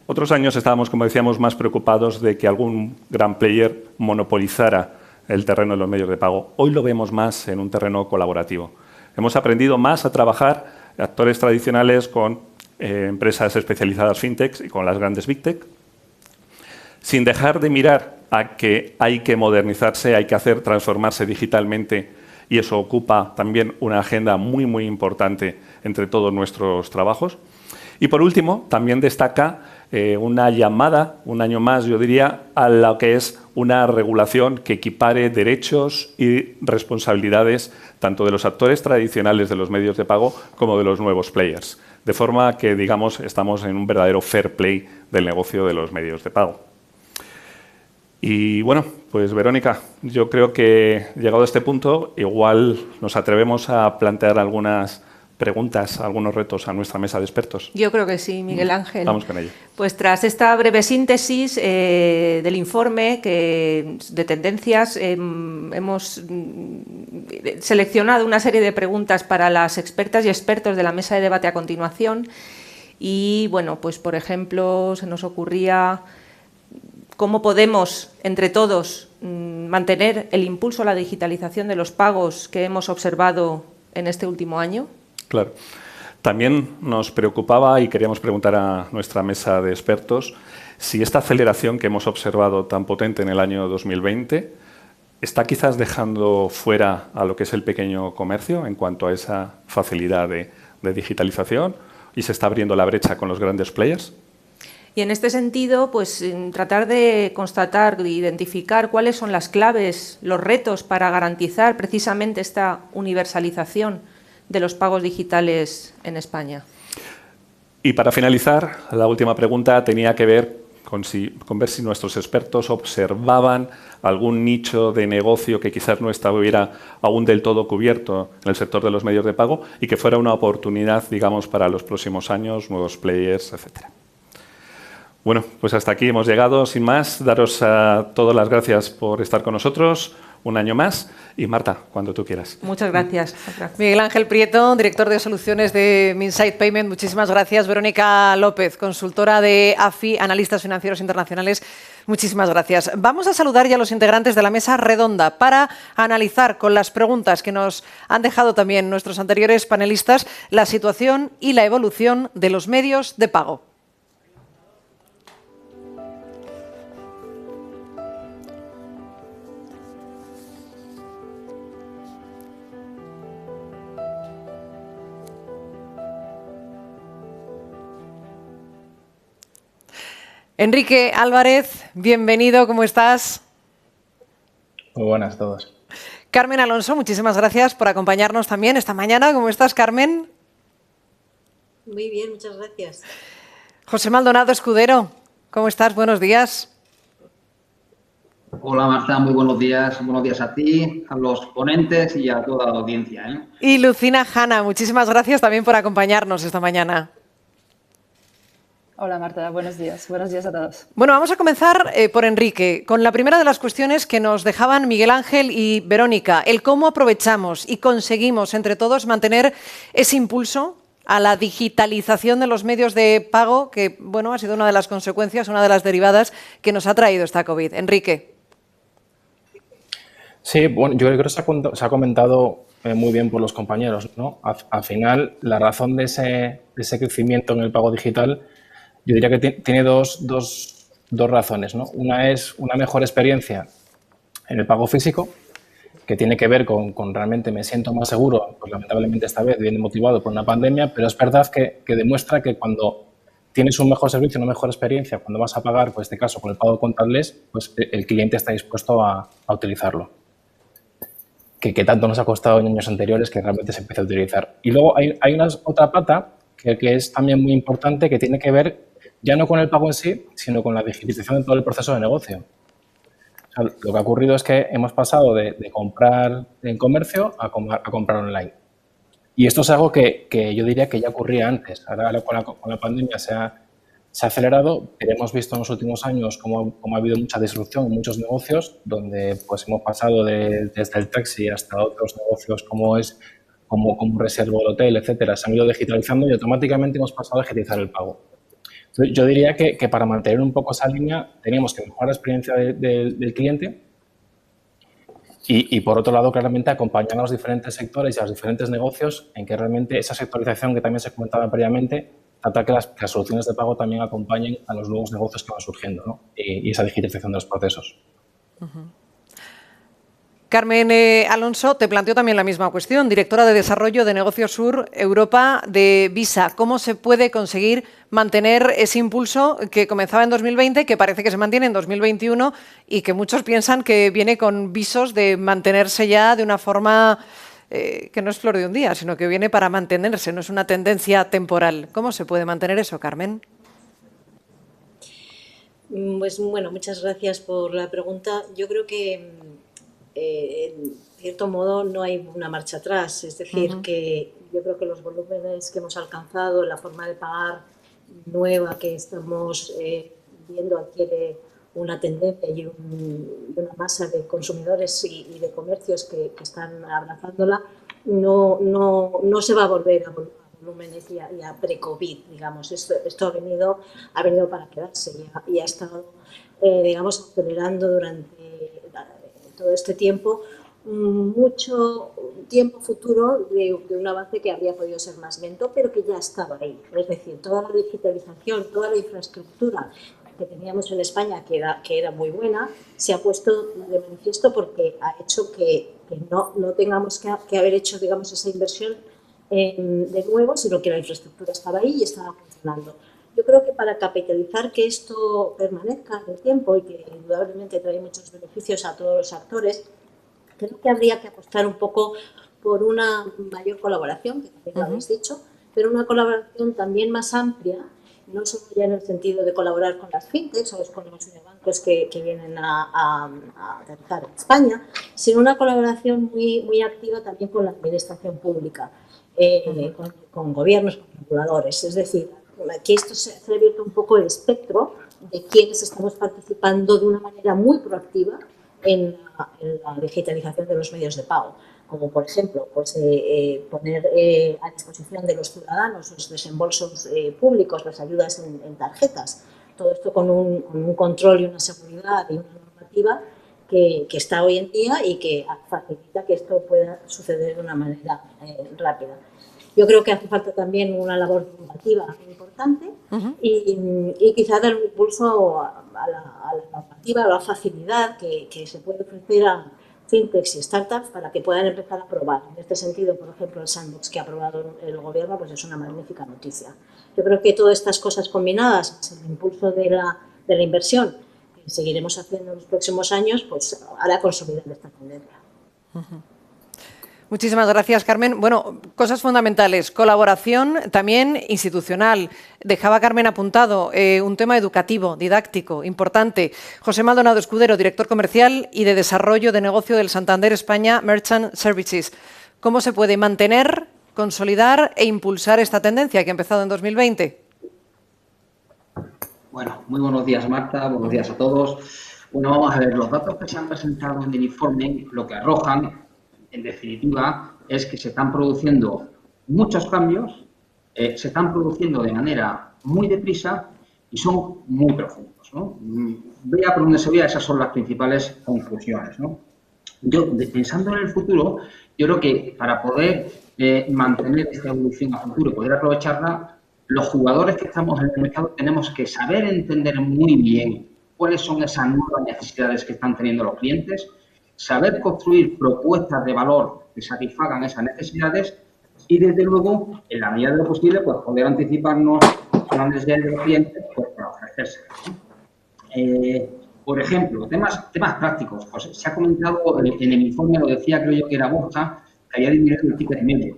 Otros años estábamos, como decíamos, más preocupados de que algún gran player monopolizara el terreno de los medios de pago. Hoy lo vemos más en un terreno colaborativo. Hemos aprendido más a trabajar actores tradicionales con empresas especializadas fintechs y con las grandes big tech, sin dejar de mirar a que hay que modernizarse, hay que transformarse digitalmente, y eso ocupa también una agenda muy, muy importante entre todos nuestros trabajos. Y por último, también destaca una llamada, un año más, yo diría, a lo que es una regulación que equipare derechos y responsabilidades tanto de los actores tradicionales de los medios de pago como de los nuevos players. De forma que, digamos, estamos en un verdadero fair play del negocio de los medios de pago. Y bueno, pues Verónica, yo creo que llegado a este punto, igual nos atrevemos a plantear algunas preguntas, algunos retos a nuestra mesa de expertos. Yo creo que sí, Miguel Ángel. Vamos con ello. Pues tras esta breve síntesis del informe de tendencias, hemos seleccionado una serie de preguntas para las expertas y expertos de la mesa de debate a continuación. Y bueno, pues por ejemplo, se nos ocurría cómo podemos, entre todos, mantener el impulso a la digitalización de los pagos que hemos observado en este último año. Claro. También nos preocupaba y queríamos preguntar a nuestra mesa de expertos si esta aceleración que hemos observado tan potente en el año 2020 está quizás dejando fuera a lo que es el pequeño comercio en cuanto a esa facilidad de digitalización y se está abriendo la brecha con los grandes players. Y en este sentido, pues tratar de constatar, de identificar cuáles son las claves, los retos para garantizar precisamente esta universalización de los pagos digitales en España. Y para finalizar, la última pregunta tenía que ver con ver si nuestros expertos observaban algún nicho de negocio que quizás no estuviera aún del todo cubierto en el sector de los medios de pago y que fuera una oportunidad, digamos, para los próximos años, nuevos players, etcétera. Bueno, pues hasta aquí hemos llegado. Sin más, daros a todos las gracias por estar con nosotros. un año más. Y Marta, cuando tú quieras. Muchas gracias. Miguel Ángel Prieto, director de soluciones de Minsight Payment, muchísimas gracias. Verónica López, consultora de AFI, analistas financieros internacionales, muchísimas gracias. Vamos a saludar ya a los integrantes de la mesa redonda para analizar con las preguntas que nos han dejado también nuestros anteriores panelistas la situación y la evolución de los medios de pago. Enrique Álvarez, bienvenido, ¿cómo estás? Muy buenas a todos. Carmen Alonso, muchísimas gracias por acompañarnos también esta mañana. ¿Cómo estás, Carmen? Muy bien, muchas gracias. José Maldonado Escudero, ¿cómo estás? Buenos días. Hola Marta, muy buenos días a ti, a los ponentes y a toda la audiencia. Y Lucina Hanna, muchísimas gracias también por acompañarnos esta mañana. Hola Marta, buenos días a todos. Bueno, vamos a comenzar por Enrique, con la primera de las cuestiones que nos dejaban Miguel Ángel y Verónica, el cómo aprovechamos y conseguimos entre todos mantener ese impulso a la digitalización de los medios de pago, que bueno, ha sido una de las consecuencias, una de las derivadas que nos ha traído esta COVID. Enrique. Sí, bueno, yo creo que se ha comentado muy bien por los compañeros, ¿no? Al final, la razón de ese crecimiento en el pago digital, yo diría que tiene dos razones, ¿no? Una es una mejor experiencia en el pago físico, que tiene que ver con realmente me siento más seguro, pues lamentablemente esta vez viene motivado por una pandemia, pero es verdad que demuestra que cuando tienes un mejor servicio, una mejor experiencia, cuando vas a pagar, pues en este caso con el pago contactless, pues el cliente está dispuesto a utilizarlo. Que tanto nos ha costado en años anteriores que realmente se empieza a utilizar. Y luego hay otra pata que es también muy importante, que tiene que ver ya no con el pago en sí, sino con la digitalización de todo el proceso de negocio. O sea, lo que ha ocurrido es que hemos pasado de comprar en comercio a comprar online. Y esto es algo que yo diría que ya ocurría antes. Ahora con la pandemia se ha acelerado, pero hemos visto en los últimos años cómo ha habido mucha disrupción en muchos negocios, donde pues hemos pasado desde el taxi hasta otros negocios como reserva del hotel, etcétera. Se han ido digitalizando y automáticamente hemos pasado a digitalizar el pago. Entonces, yo diría que para mantener un poco esa línea teníamos que mejorar la experiencia del cliente y, por otro lado, claramente acompañar a los diferentes sectores y a los diferentes negocios en que realmente esa sectorización que también se comentaba previamente trata que las soluciones de pago también acompañen a los nuevos negocios que van surgiendo, ¿no? Y esa digitalización de los procesos. Carmen Alonso, te planteo también la misma cuestión, directora de Desarrollo de Negocios Sur Europa de Visa. ¿Cómo se puede conseguir mantener ese impulso que comenzaba en 2020, que parece que se mantiene en 2021 y que muchos piensan que viene con visos de mantenerse ya de una forma que no es flor de un día, sino que viene para mantenerse, no es una tendencia temporal? ¿Cómo se puede mantener eso, Carmen? Pues bueno, muchas gracias por la pregunta. Yo creo que en cierto modo no hay una marcha atrás, es decir, que yo creo que los volúmenes que hemos alcanzado, la forma de pagar nueva que estamos viendo adquiere una tendencia y una masa de consumidores y de comercios que están abrazándola, no se va a volver a volúmenes y a pre-COVID, digamos. Esto ha venido para quedarse y ha estado, digamos, acelerando durante todo este tiempo, mucho tiempo futuro de un avance que habría podido ser más lento, pero que ya estaba ahí. Es decir, toda la digitalización, toda la infraestructura que teníamos en España, que era muy buena, se ha puesto de manifiesto porque ha hecho que no tengamos que haber hecho, digamos, esa inversión de nuevo, sino que la infraestructura estaba ahí y estaba funcionando. Yo creo que para capitalizar que esto permanezca en el tiempo y que indudablemente trae muchos beneficios a todos los actores, creo que habría que apostar un poco por una mayor colaboración, que también lo habéis dicho, pero una colaboración también más amplia, no solo ya en el sentido de colaborar con las fintechs o con los bancos que vienen a aterrizar en España, sino una colaboración muy activa también con la administración pública, con gobiernos, con reguladores. Es decir, que esto se ha abierto un poco el espectro de quienes estamos participando de una manera muy proactiva en la digitalización de los medios de pago, como por ejemplo pues, poner a disposición de los ciudadanos los desembolsos públicos, las ayudas en tarjetas. Todo esto con un control y una seguridad y una normativa que está hoy en día y que facilita que esto pueda suceder de una manera rápida. Yo creo que hace falta también una labor normativa importante y quizá dar un impulso a la normativa, a la facilidad que se puede ofrecer a fintechs y startups para que puedan empezar a probar. En este sentido, por ejemplo, el sandbox que ha aprobado el Gobierno pues es una magnífica noticia. Yo creo que todas estas cosas combinadas, el impulso de la inversión que seguiremos haciendo en los próximos años, pues hará consolidar esta tendencia. Muchísimas gracias, Carmen. Bueno, cosas fundamentales. Colaboración también institucional. Dejaba Carmen apuntado un tema educativo, didáctico, importante. José Maldonado Escudero, director comercial y de desarrollo de negocio del Santander España Merchant Services. ¿Cómo se puede mantener, consolidar e impulsar esta tendencia que ha empezado en 2020? Bueno, muy buenos días, Marta. Buenos días a todos. Bueno, vamos a ver. Los datos que se han presentado en el informe lo que arrojan, en definitiva, es que se están produciendo muchos cambios, se están produciendo de manera muy deprisa y son muy profundos, ¿no? Vea por donde se vea, esas son las principales conclusiones, ¿no? Yo, pensando en el futuro, yo creo que para poder mantener esta evolución a futuro y poder aprovecharla, los jugadores que estamos en el mercado tenemos que saber entender muy bien cuáles son esas nuevas necesidades que están teniendo los clientes, saber construir propuestas de valor que satisfagan esas necesidades y, desde luego, en la medida de lo posible, pues poder anticiparnos a las necesidades de los clientes pues, para ofrecérselas. Por ejemplo, temas prácticos. Pues se ha comentado en el informe, lo decía, creo yo que era Borja, que había disminuido el ticket medio.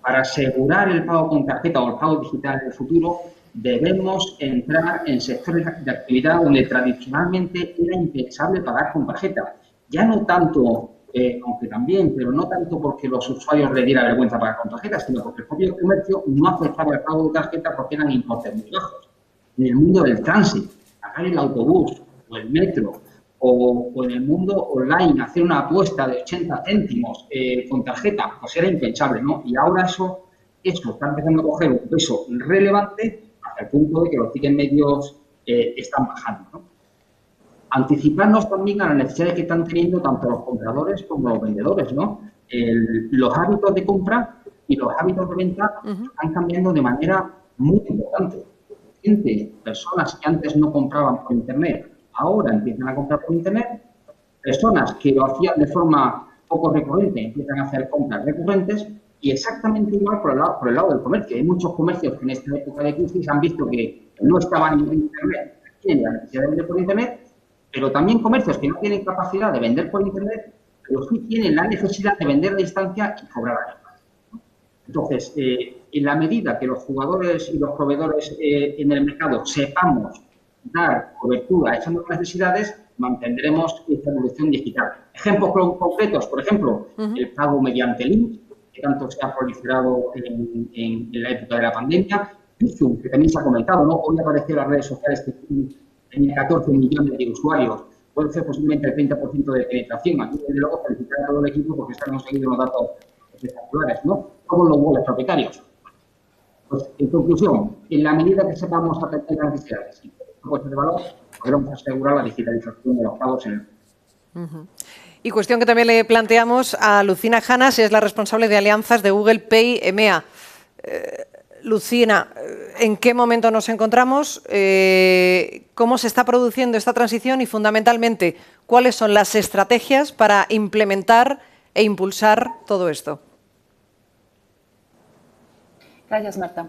Para asegurar el pago con tarjeta o el pago digital en el futuro, debemos entrar en sectores de actividad donde tradicionalmente era impensable pagar con tarjeta. Ya no tanto, aunque también, pero no tanto porque los usuarios le diera vergüenza pagar con tarjeta, sino porque el propio comercio no aceptaba el pago de tarjeta porque eran importes muy bajos. En el mundo del tránsito, pagar el autobús o el metro o en el mundo online, hacer una apuesta de 80 céntimos con tarjeta, pues era impensable, ¿no? Y ahora eso está empezando a coger un peso relevante hasta el punto de que los tickets medios están bajando, ¿no? Anticiparnos también a las necesidades que están teniendo tanto los compradores como los vendedores, ¿no? Los hábitos de compra y los hábitos de venta están cambiando de manera muy importante. Personas que antes no compraban por Internet, ahora empiezan a comprar por Internet. Personas que lo hacían de forma poco recurrente empiezan a hacer compras recurrentes. Y exactamente igual por el lado del comercio. Hay muchos comercios que en esta época de crisis han visto que no estaban en Internet, tienen la necesidad de vender por Internet, pero también comercios que no tienen capacidad de vender por Internet, pero sí tienen la necesidad de vender a distancia y cobrar a distancia, ¿no? Entonces, en la medida que los jugadores y los proveedores en el mercado sepamos dar cobertura a esas nuevas necesidades, mantendremos esta evolución digital. Ejemplos concretos, por ejemplo, el pago mediante link, que tanto se ha proliferado en la época de la pandemia, Bizum, que también se ha comentado, ¿no? Hoy apareció en las redes sociales que tenía 14 millones de usuarios, puede ser posiblemente el 30% de penetración. Aquí, desde luego, felicitar a todo el equipo porque están conseguiendo unos datos espectaculares, ¿no? Como los wallets propietarios. Pues, en conclusión, en la medida que sepamos atender las necesidades y propuestas de valor, podremos asegurar la digitalización de los pagos en el mundo. Y cuestión que también le planteamos a Lucina Janas, es la responsable de alianzas de Google Pay EMEA. Lucina, ¿en qué momento nos encontramos? ¿Cómo se está produciendo esta transición? Y, fundamentalmente, ¿cuáles son las estrategias para implementar e impulsar todo esto? Gracias, Marta.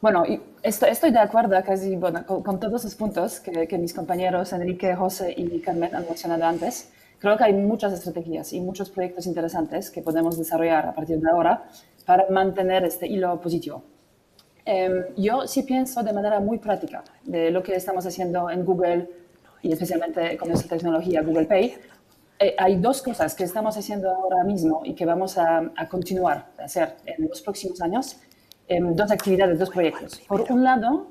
Bueno, estoy de acuerdo casi con todos los puntos que mis compañeros Enrique, José y Carmen han mencionado antes. Creo que hay muchas estrategias y muchos proyectos interesantes que podemos desarrollar a partir de ahora para mantener este hilo positivo. Yo sí pienso de manera muy práctica de lo que estamos haciendo en Google y especialmente con nuestra tecnología Google Pay. Hay dos cosas que estamos haciendo ahora mismo y que vamos a continuar a hacer en los próximos años. Dos actividades, dos proyectos. Por un lado,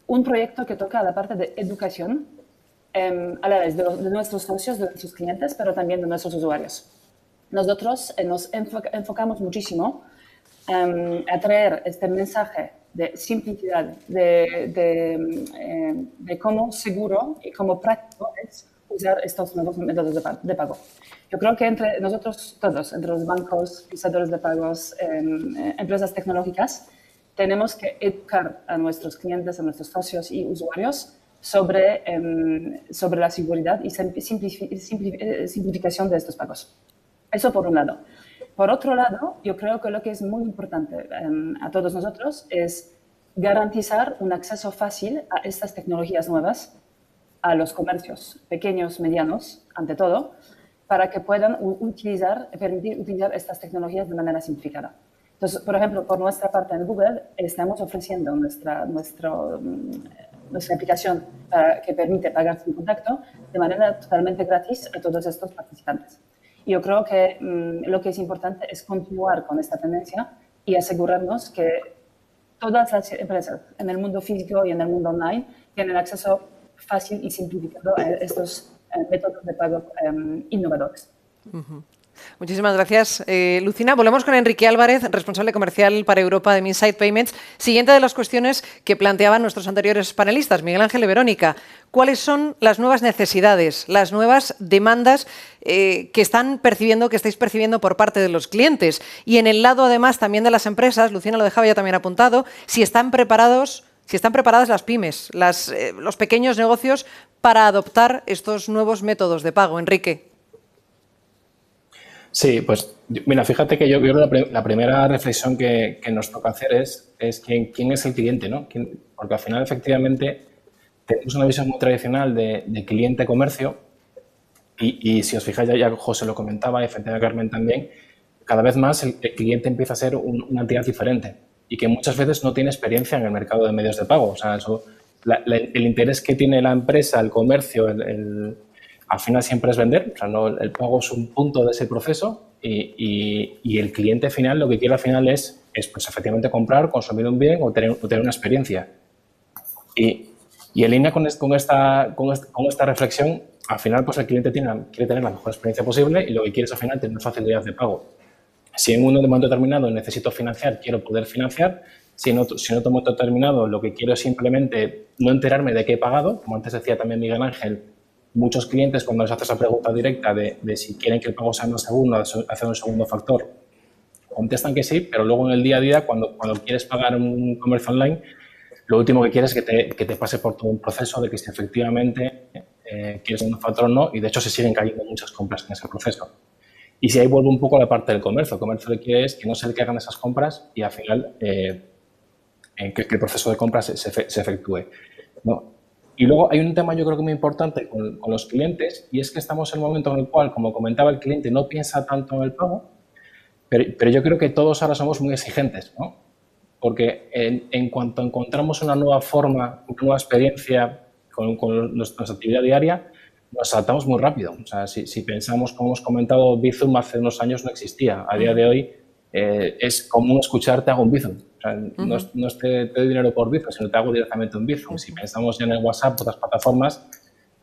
un proyecto que toca la parte de educación a la vez de nuestros socios, de nuestros clientes, pero también de nuestros usuarios. Nosotros nos enfocamos muchísimo a traer este mensaje de simplicidad, de cómo seguro y cómo práctico es usar estos nuevos métodos de pago. Yo creo que entre nosotros todos, entre los bancos, procesadores de pagos, empresas tecnológicas, tenemos que educar a nuestros clientes, a nuestros socios y usuarios sobre la seguridad y simplificación de estos pagos. Eso por un lado. Por otro lado, yo creo que lo que es muy importante a todos nosotros es garantizar un acceso fácil a estas tecnologías nuevas, a los comercios pequeños, medianos, ante todo, para que puedan permitir utilizar estas tecnologías de manera simplificada. Entonces, por ejemplo, por nuestra parte en Google, estamos ofreciendo nuestra aplicación que permite pagar sin contacto de manera totalmente gratis a todos estos participantes. Y yo creo que lo que es importante es continuar con esta tendencia y asegurarnos que todas las empresas en el mundo físico y en el mundo online tienen acceso fácil y simplificado a estos métodos de pago innovadores. Muchísimas gracias, Lucina. Volvemos con Enrique Álvarez, responsable comercial para Europa de Minsait Payments. Siguiente de las cuestiones que planteaban nuestros anteriores panelistas, Miguel Ángel y Verónica. ¿Cuáles son las nuevas necesidades, las nuevas demandas que estáis percibiendo por parte de los clientes? Y en el lado, además, también de las empresas, Lucina lo dejaba ya también apuntado, si están preparadas las pymes, los pequeños negocios para adoptar estos nuevos métodos de pago. Enrique. Sí, pues mira, fíjate que yo creo que la primera reflexión que nos toca hacer es quién es el cliente, ¿no? Porque al final, efectivamente, tenemos una visión muy tradicional de cliente-comercio y si os fijáis, ya José lo comentaba y efectivamente Carmen también, cada vez más el cliente empieza a ser una entidad diferente y que muchas veces no tiene experiencia en el mercado de medios de pago. O sea, el interés que tiene la empresa, el comercio, al final siempre es vender, o sea, el pago es un punto de ese proceso y el cliente final lo que quiere al final es pues, efectivamente comprar, consumir un bien o tener una experiencia. Y en línea con esta reflexión, al final pues el cliente quiere tener la mejor experiencia posible y lo que quiere es al final tener facilidad de pago. Si en un momento determinado necesito financiar, quiero poder financiar. Si en otro momento determinado lo que quiero es simplemente no enterarme de qué he pagado, como antes decía también Miguel Ángel, muchos clientes, cuando les haces esa pregunta directa de si quieren que el pago sea más seguro, hacer un segundo factor, contestan que sí, pero luego en el día a día, cuando quieres pagar un comercio online, lo último que quieres es que te pase por todo un proceso de que si efectivamente quieres un factor o no, y de hecho se siguen cayendo muchas compras en ese proceso. Y si ahí vuelvo un poco a la parte del comercio, el comercio lo que quiere es que no sea el que hagan esas compras y al final que el proceso de compras se efectúe, ¿no? Y luego hay un tema yo creo que muy importante con los clientes y es que estamos en un momento en el cual, como comentaba, el cliente no piensa tanto en el pago, pero yo creo que todos ahora somos muy exigentes, ¿no? Porque en cuanto encontramos una nueva forma, una nueva experiencia con nuestra actividad diaria, nos saltamos muy rápido. O sea, si pensamos, como hemos comentado, Bizum hace unos años no existía. A día de hoy es común escuchar te hago un Bizum. O sea, no es te doy dinero por Bizum, sino te hago directamente un Bizum. Si pensamos ya en el WhatsApp, otras plataformas,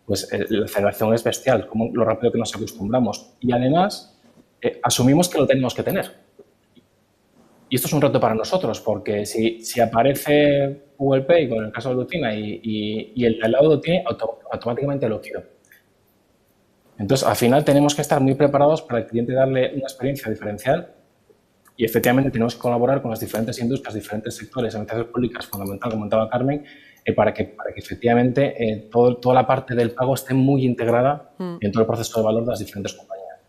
pues la aceleración es bestial, como lo rápido que nos acostumbramos. Y además, asumimos que lo tenemos que tener. Y esto es un reto para nosotros, porque si aparece Google Pay, con el caso de Lucina, y el de al lado lo tiene, automáticamente lo quiero. Entonces, al final tenemos que estar muy preparados para el cliente darle una experiencia diferencial y efectivamente tenemos que colaborar con las diferentes industrias, diferentes sectores, administraciones públicas, fundamental, como comentaba Carmen, para que efectivamente toda la parte del pago esté muy integrada en todo el proceso de valor de las diferentes compañías.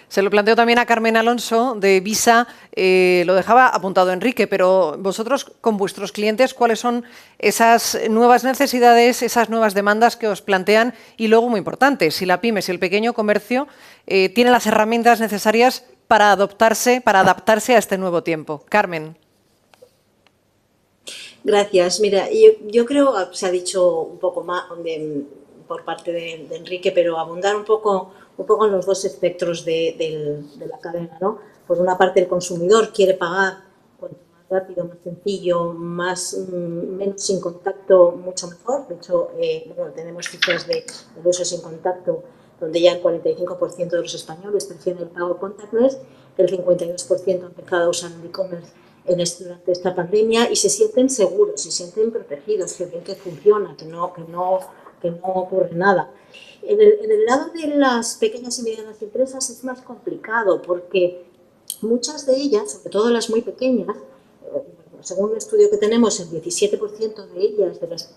Se lo planteo también a Carmen Alonso de Visa, lo dejaba apuntado Enrique, pero vosotros con vuestros clientes, ¿cuáles son esas nuevas necesidades, esas nuevas demandas que os plantean? Y luego, muy importante, si la pyme, si el pequeño comercio tiene las herramientas necesarias para adaptarse a este nuevo tiempo. Carmen. Gracias. Mira, yo creo, se ha dicho un poco más por parte de Enrique, pero abundar un poco en los dos espectros de la cadena, ¿no? Por una parte, el consumidor quiere pagar cuanto más rápido, más sencillo, menos sin contacto, mucho mejor. De hecho, bueno, tenemos cifras de uso sin contacto donde ya el 45% de los españoles prefieren el pago contactless, el 52% ha empezado a usar el e-commerce durante esta pandemia y se sienten seguros, se sienten protegidos, que ven que funciona, que no ocurre nada. En el lado de las pequeñas y medianas empresas es más complicado porque muchas de ellas, sobre todo las muy pequeñas, según un estudio que tenemos, el 17% de ellas, de las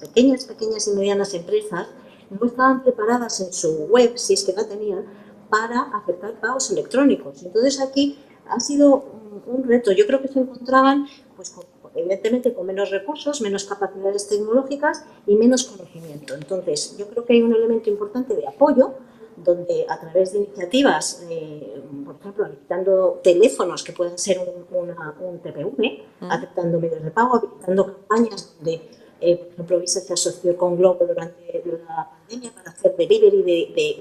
pequeñas y medianas empresas, no estaban preparadas en su web, si es que la tenían, para aceptar pagos electrónicos. Entonces aquí ha sido un reto. Yo creo que se encontraban, pues, evidentemente, con menos recursos, menos capacidades tecnológicas y menos conocimiento. Entonces, yo creo que hay un elemento importante de apoyo, donde a través de iniciativas, por ejemplo, habilitando teléfonos que puedan ser un TPV, aceptando medios de pago, habilitando campañas donde, por ejemplo, Visa se asoció con Globo durante la pandemia para hacer delivery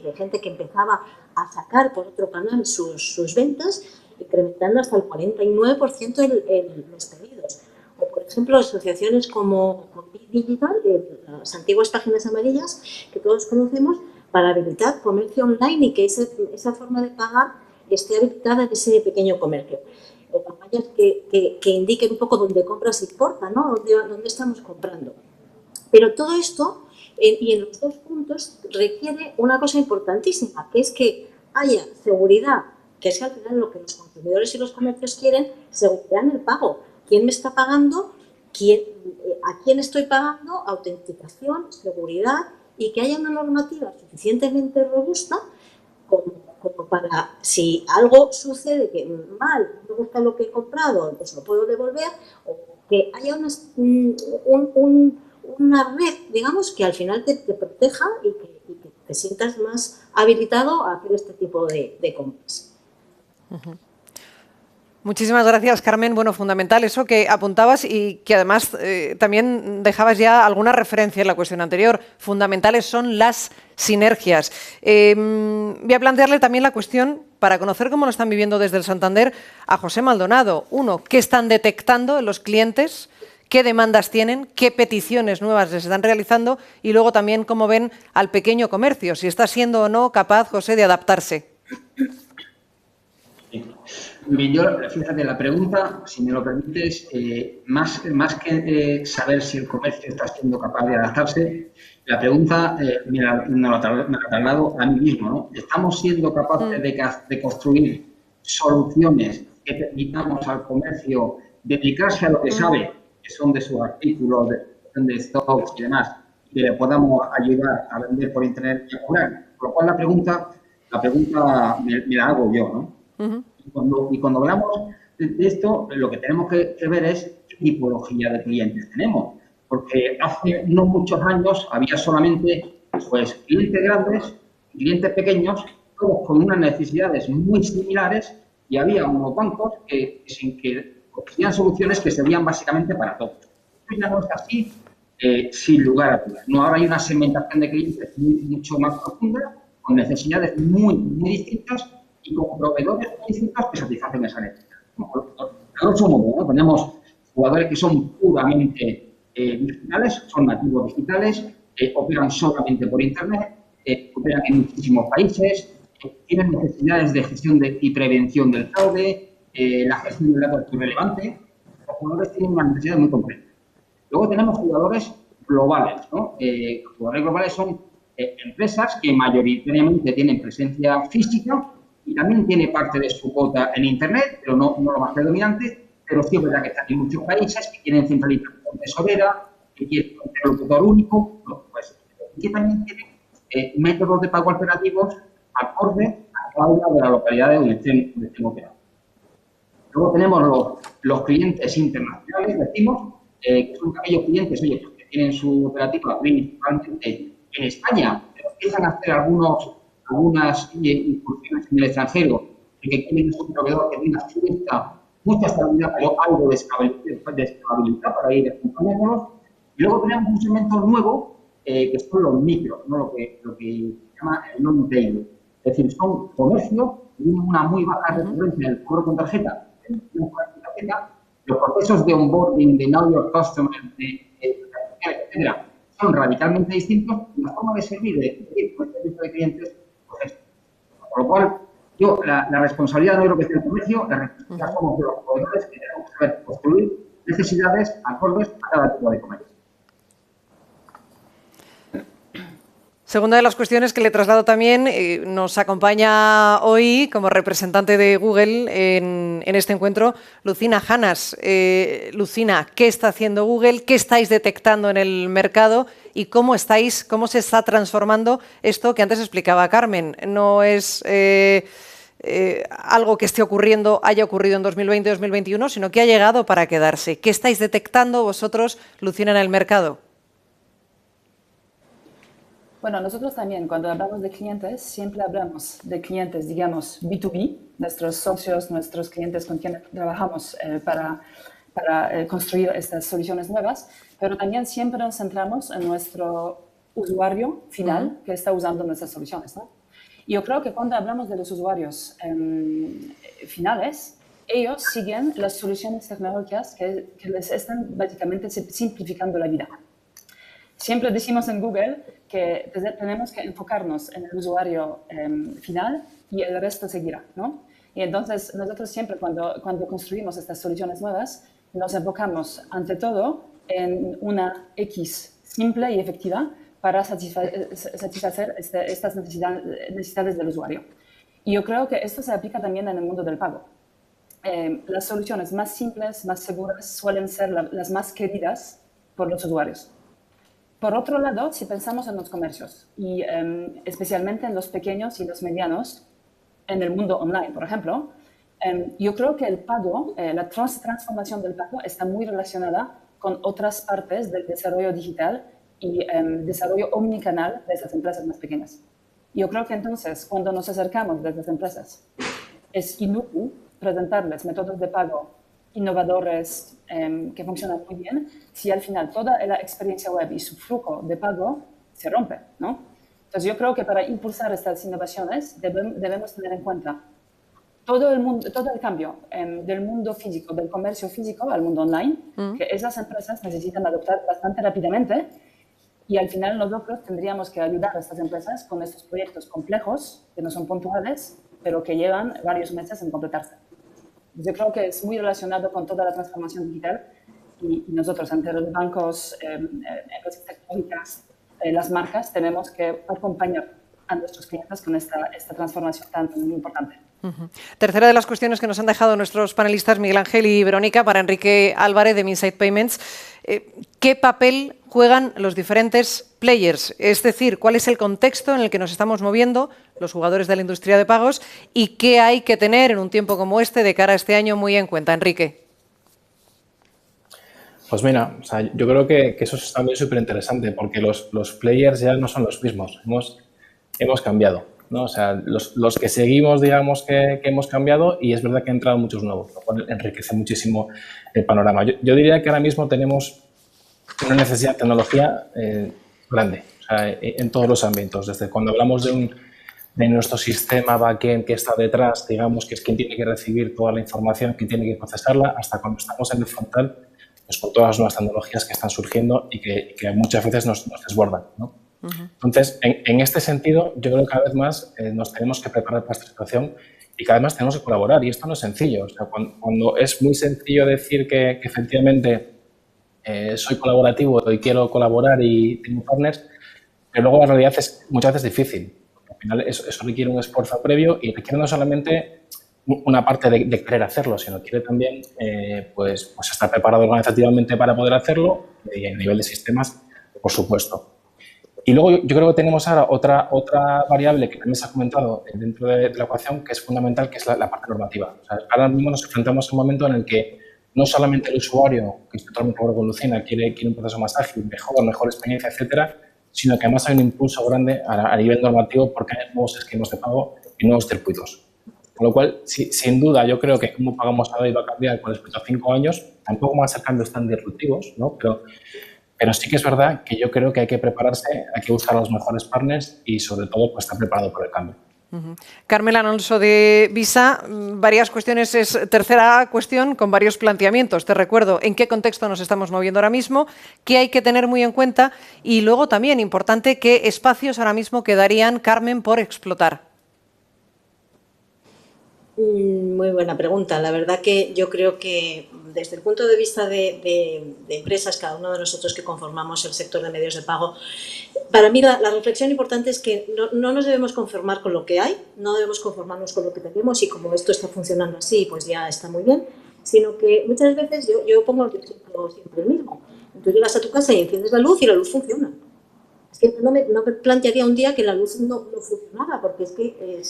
de gente que empezaba a sacar por otro canal sus ventas, incrementando hasta el 49% los pedidos. O, por ejemplo, asociaciones como Bit Digital, las antiguas páginas amarillas que todos conocemos, para habilitar comercio online y que esa forma de pagar esté habilitada en ese pequeño comercio. O campañas que indiquen un poco dónde compras importa, ¿no? Dónde estamos comprando. Pero todo esto, y en los dos puntos, requiere una cosa importantísima, que es que haya seguridad, que es al final lo que los consumidores y los comercios quieren, seguridad en el pago. ¿Quién me está pagando? ¿A quién estoy pagando? Autenticación, seguridad, y que haya una normativa suficientemente robusta como para, si algo sucede que mal, no me gusta lo que he comprado, pues lo puedo devolver, o que haya una red, digamos, que al final te proteja y que te sientas más habilitado a hacer este tipo de compras. Uh-huh. Muchísimas gracias, Carmen. Bueno, fundamental eso que apuntabas y que además también dejabas ya alguna referencia en la cuestión anterior. Fundamentales son las sinergias. Voy a plantearle también la cuestión, para conocer cómo lo están viviendo desde el Santander, a José Maldonado. Uno, ¿qué están detectando en los clientes? ¿Qué demandas tienen? ¿Qué peticiones nuevas les están realizando? Y luego también cómo ven al pequeño comercio, si está siendo o no capaz, José, de adaptarse. Yo, fíjate, la pregunta, si me lo permites, más que saber si el comercio está siendo capaz de adaptarse, la pregunta me la traslado a mí mismo, ¿no? ¿Estamos siendo capaces de construir soluciones que permitamos al comercio dedicarse a lo que sabe, que son de sus artículos, de stocks y demás, y que le podamos ayudar a vender por internet y a cobrar? Por lo cual la pregunta me la hago yo, ¿no? Uh-huh. Y cuando hablamos de esto, lo que tenemos que ver es qué tipología de clientes tenemos. Porque hace no muchos años había solamente pues, clientes grandes y clientes pequeños, todos con unas necesidades muy similares, y había unos bancos que ofrecían soluciones que servían básicamente para todos. Esto ya no es así, sin lugar a dudas. No, ahora hay una segmentación de clientes mucho más profunda, con necesidades muy distintas, y con proveedores distintos que satisfacen esa necesidad. A grosso modo, ¿no? Tenemos jugadores que son puramente digitales, son nativos digitales, operan solamente por Internet, operan en muchísimos países, tienen necesidades de gestión y prevención del fraude, la gestión del dato es relevante. Los jugadores tienen una necesidad muy concreta. Luego tenemos jugadores globales, ¿no? Jugadores globales son empresas que mayoritariamente tienen presencia física y también tiene parte de su cuota en Internet, pero no lo más predominante, pero sí es verdad que están en muchos países que quieren centralización tesorera, que quieren un interlocutor único, pues, y que también tienen métodos de pago alternativos acorde a cada una de las localidades donde estén operando. Luego tenemos los clientes internacionales, decimos, que son aquellos clientes, oye, pues, que tienen su operativa principalmente en España, pero empiezan a hacer algunas incursiones en el extranjero y que tienen un proveedor que tenga mucha estabilidad, pero algo de estabilidad para ir acompañándolos. Y luego tenemos un segmento nuevo que son los micros, ¿no? lo que se llama el non-retail. Es decir, son comercios que tienen una muy baja recurrencia del cobro con tarjeta, Los procesos de onboarding, de know your customer, etcétera, son radicalmente distintos. La forma de servir, de servicio de clientes, pues es. Por lo cual, la responsabilidad no es lo que es el comercio, la responsabilidad somos de los proveedores que tenemos que saber construir necesidades acordes a cada tipo de comercio. Segunda de las cuestiones que le traslado también, nos acompaña hoy como representante de Google en este encuentro, Lucina Hannas. Lucina, ¿qué está haciendo Google? ¿Qué estáis detectando en el mercado? ¿Y cómo se está transformando esto que antes explicaba Carmen? No es algo que haya ocurrido en 2020-2021, sino que ha llegado para quedarse. ¿Qué estáis detectando vosotros, Lucina, en el mercado? Bueno, nosotros también, cuando hablamos de clientes, siempre hablamos de clientes, digamos, B2B, nuestros socios, nuestros clientes con quienes trabajamos para construir estas soluciones nuevas, pero también siempre nos centramos en nuestro usuario final que está usando nuestras soluciones, ¿no? Y yo creo que cuando hablamos de los usuarios finales, ellos siguen las soluciones tecnológicas que les están básicamente simplificando la vida. Siempre decimos en Google que tenemos que enfocarnos en el usuario final y el resto seguirá, ¿no? Y entonces nosotros siempre cuando construimos estas soluciones nuevas nos enfocamos ante todo en una X simple y efectiva para satisfacer estas necesidades del usuario. Y yo creo que esto se aplica también en el mundo del pago. Las soluciones más simples, más seguras, suelen ser las más queridas por los usuarios. Por otro lado, si pensamos en los comercios, y especialmente en los pequeños y los medianos, en el mundo online, por ejemplo, yo creo que el pago, la transformación del pago está muy relacionada con otras partes del desarrollo digital y desarrollo omnicanal de esas empresas más pequeñas. Yo creo que entonces, cuando nos acercamos de estas empresas, es inútil presentarles métodos de pago innovadores que funcionan muy bien, si al final toda la experiencia web y su flujo de pago se rompe, ¿no? Entonces yo creo que para impulsar estas innovaciones debemos tener en cuenta todo el cambio del mundo físico, del comercio físico al mundo online, que esas empresas necesitan adoptar bastante rápidamente, y al final nosotros tendríamos que ayudar a estas empresas con estos proyectos complejos, que no son puntuales, pero que llevan varios meses en completarse. Yo creo que es muy relacionado con toda la transformación digital y nosotros, ante los bancos, empresas tecnológicas, las marcas, tenemos que acompañar a nuestros clientes con esta transformación tan importante. Tercera de las cuestiones que nos han dejado nuestros panelistas, Miguel Ángel y Verónica, para Enrique Álvarez de Minsait Payments. ¿Qué papel juegan los diferentes players? Es decir, ¿cuál es el contexto en el que nos estamos moviendo los jugadores de la industria de pagos y qué hay que tener en un tiempo como este de cara a este año muy en cuenta? Enrique. Pues mira, o sea, yo creo que eso es también súper interesante porque los players ya no son los mismos, hemos cambiado, ¿no? O sea, los que seguimos, digamos que hemos cambiado y es verdad que han entrado muchos nuevos, lo cual enriquece muchísimo el panorama. Yo diría que ahora mismo tenemos una necesidad de tecnología grande, o sea, en todos los ámbitos, desde cuando hablamos de nuestro sistema backend que está detrás, digamos que es quien tiene que recibir toda la información, quien tiene que procesarla, hasta cuando estamos en el frontal, pues con todas las nuevas tecnologías que están surgiendo y que muchas veces nos desbordan, ¿no? Entonces, en este sentido, yo creo que cada vez más nos tenemos que preparar para esta situación y cada vez más tenemos que colaborar. Y esto no es sencillo. O sea, cuando es muy sencillo decir que efectivamente soy colaborativo y quiero colaborar y tengo partners, pero luego la realidad es muchas veces difícil. Al final eso requiere un esfuerzo previo y requiere no solamente una parte de querer hacerlo, sino quiere también pues estar preparado organizativamente para poder hacerlo y a nivel de sistemas, por supuesto. Y luego yo creo que tenemos ahora otra variable que también se ha comentado dentro de la ecuación que es fundamental, que es la parte normativa. O sea, ahora mismo nos enfrentamos a un momento en el que no solamente el usuario, que estoy totalmente de acuerdo con Lucina, quiere un proceso más ágil, mejor experiencia, etcétera, sino que además hay un impulso grande a nivel normativo porque hay nuevos esquemas de pago y nuevos circuitos. Con lo cual, sin duda, yo creo que cómo pagamos ahora va a cambiar con respecto a 5 años. Tampoco van a ser cambios tan disruptivos, ¿no? Pero sí que es verdad que yo creo que hay que prepararse, hay que buscar a los mejores partners y, sobre todo, pues, estar preparado para el cambio. Carmen Alonso de Visa, varias cuestiones, es tercera cuestión con varios planteamientos. Te recuerdo en qué contexto nos estamos moviendo ahora mismo, qué hay que tener muy en cuenta y luego también importante qué espacios ahora mismo quedarían, Carmen, por explotar. Muy buena pregunta. La verdad que yo creo que desde el punto de vista de empresas, cada uno de nosotros que conformamos el sector de medios de pago, para mí la reflexión importante es que no nos debemos conformar con lo que hay, no debemos conformarnos con lo que tenemos y como esto está funcionando así, pues ya está muy bien, sino que muchas veces yo pongo el ejemplo siempre el mismo. Tú llegas a tu casa y enciendes la luz y la luz funciona. Es que no me plantearía un día que la luz no funcionara, porque es que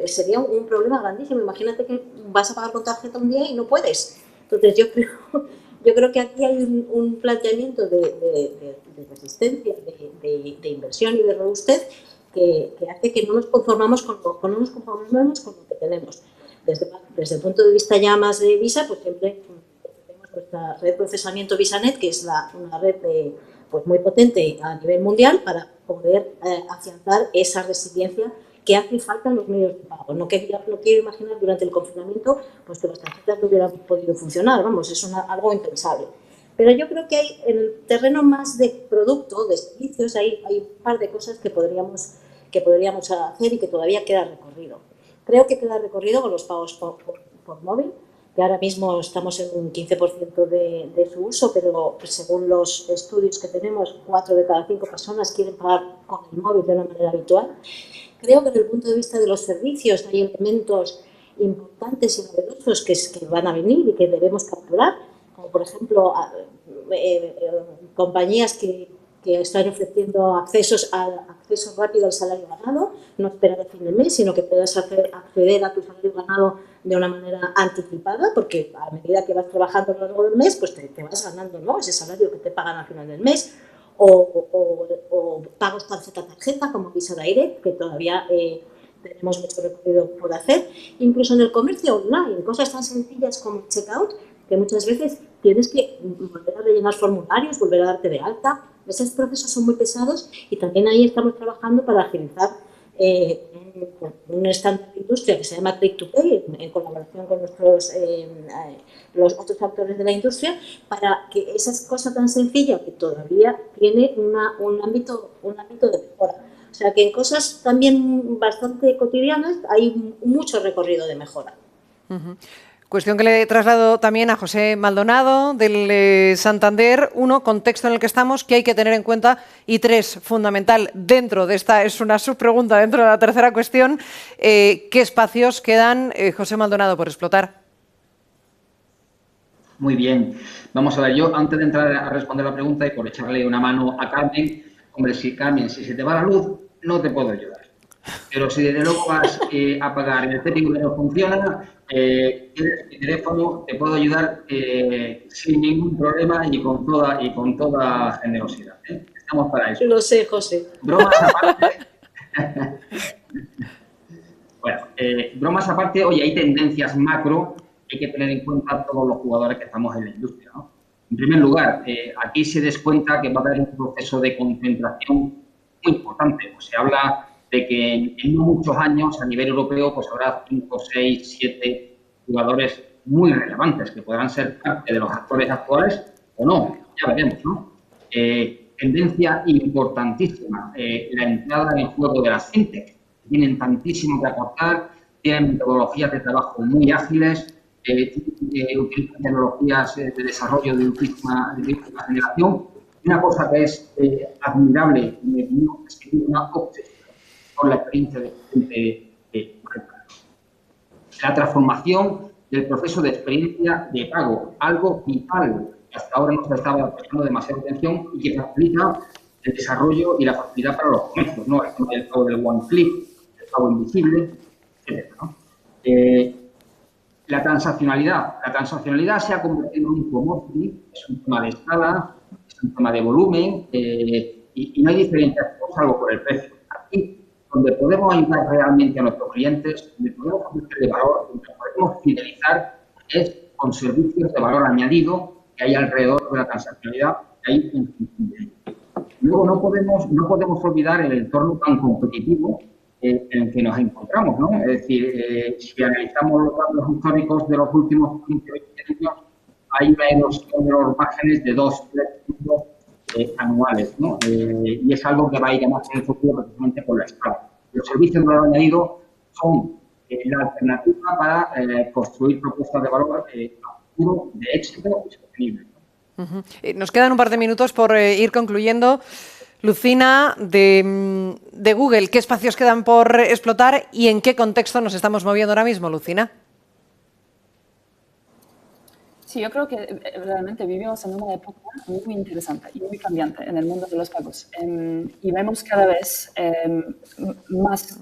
sería un problema grandísimo. Imagínate que vas a pagar con tarjeta un día y no puedes. Entonces yo creo que aquí hay un planteamiento de resistencia, de inversión y de robustez que hace que no nos conformamos con lo que tenemos. Desde el punto de vista ya más de Visa, pues siempre tenemos nuestra red de procesamiento VisaNet, que es una red pues muy potente a nivel mundial para poder afianzar esa resiliencia que hace falta en los medios de pago. No quiero imaginar durante el confinamiento pues que las tarjetas no hubieran podido funcionar, vamos, es algo impensable. Pero yo creo que hay en el terreno más de producto, de servicios, hay un par de cosas que podríamos hacer y que todavía queda recorrido. Creo que queda recorrido con los pagos por móvil, que ahora mismo estamos en un 15% de su uso, pero según los estudios que tenemos, 4 de cada 5 personas quieren pagar con el móvil de una manera habitual. Creo que desde el punto de vista de los servicios hay elementos importantes y novedosos que van a venir y que debemos capturar, como por ejemplo compañías que están ofreciendo acceso rápido al salario ganado, no esperar a fin de mes, sino que puedas acceder a tu salario ganado de una manera anticipada, porque a medida que vas trabajando a lo largo del mes, pues te vas ganando, ¿no?, ese salario que te pagan al final del mes, o pagos tarjeta como Visa Direct, que todavía tenemos mucho recorrido por hacer, incluso en el comercio online, cosas tan sencillas como el checkout, que muchas veces tienes que volver a rellenar formularios, volver a darte de alta. Esos procesos son muy pesados y también ahí estamos trabajando para agilizar un estándar de industria que se llama Click to Pay, en colaboración con los otros actores de la industria, para que esa cosa tan sencilla que todavía tiene un ámbito de mejora. O sea que en cosas también bastante cotidianas hay mucho recorrido de mejora. Cuestión que le traslado también a José Maldonado, del Santander. 1, contexto en el que estamos, que hay que tener en cuenta. Y 3, fundamental, dentro de esta, es una subpregunta dentro de la tercera cuestión, ¿qué espacios quedan, José Maldonado, por explotar? Muy bien. Vamos a ver, yo antes de entrar a responder la pregunta y por echarle una mano a Carmen, hombre, Carmen, si se te va la luz, no te puedo ayudar. Pero si desde luego vas a pagar y el técnico no funciona, tienes mi teléfono, te puedo ayudar sin ningún problema y con toda generosidad. Estamos para eso. Lo sé, José. Bromas aparte. Bueno, bromas aparte, oye, hay tendencias macro que hay que tener en cuenta todos los jugadores que estamos en la industria, ¿no? En primer lugar, aquí se descuenta que va a haber un proceso de concentración muy importante. Pues se habla de que en no muchos años a nivel europeo pues habrá 5, 6, 7 jugadores muy relevantes que podrán ser parte de los actores actuales o no, ya veremos, ¿no? Tendencia importantísima, la entrada en el juego de las fintech. Tienen tantísimo que aportar, tienen metodologías de trabajo muy ágiles, utilizan tecnologías de desarrollo de última generación. Una cosa que es admirable, es que tiene una obsesión con la experiencia de la transformación del proceso de experiencia de pago, algo vital que hasta ahora no se estaba prestando demasiada atención y que facilita el desarrollo y la facilidad para los comercios, ¿no? El pago del one click, el pago invisible, etc., ¿no? La transaccionalidad se ha convertido en un commodity, es un tema de escala, es un tema de volumen y no hay diferenciación salvo por el precio. Aquí, donde podemos ayudar realmente a nuestros clientes, donde podemos ofrecerle valor, donde podemos fidelizar, es con servicios de valor añadido que hay alrededor de la transaccionalidad que hay en Luego no podemos olvidar el entorno tan competitivo en el que nos encontramos, ¿no? Es decir, si analizamos los datos históricos de los últimos 15 o 20 años, hay una erosión de los márgenes de 2-3 puntos anuales, ¿no? Y es algo que va a ir más en el futuro precisamente por la escala. Los servicios de valor añadido son la alternativa para construir propuestas de valor a futuro de éxito y sostenible. Nos quedan un par de minutos por ir concluyendo. Lucina, de Google, ¿qué espacios quedan por explotar y en qué contexto nos estamos moviendo ahora mismo, Lucina? Sí, yo creo que realmente vivimos en una época muy interesante y muy cambiante en el mundo de los pagos. Y vemos cada vez más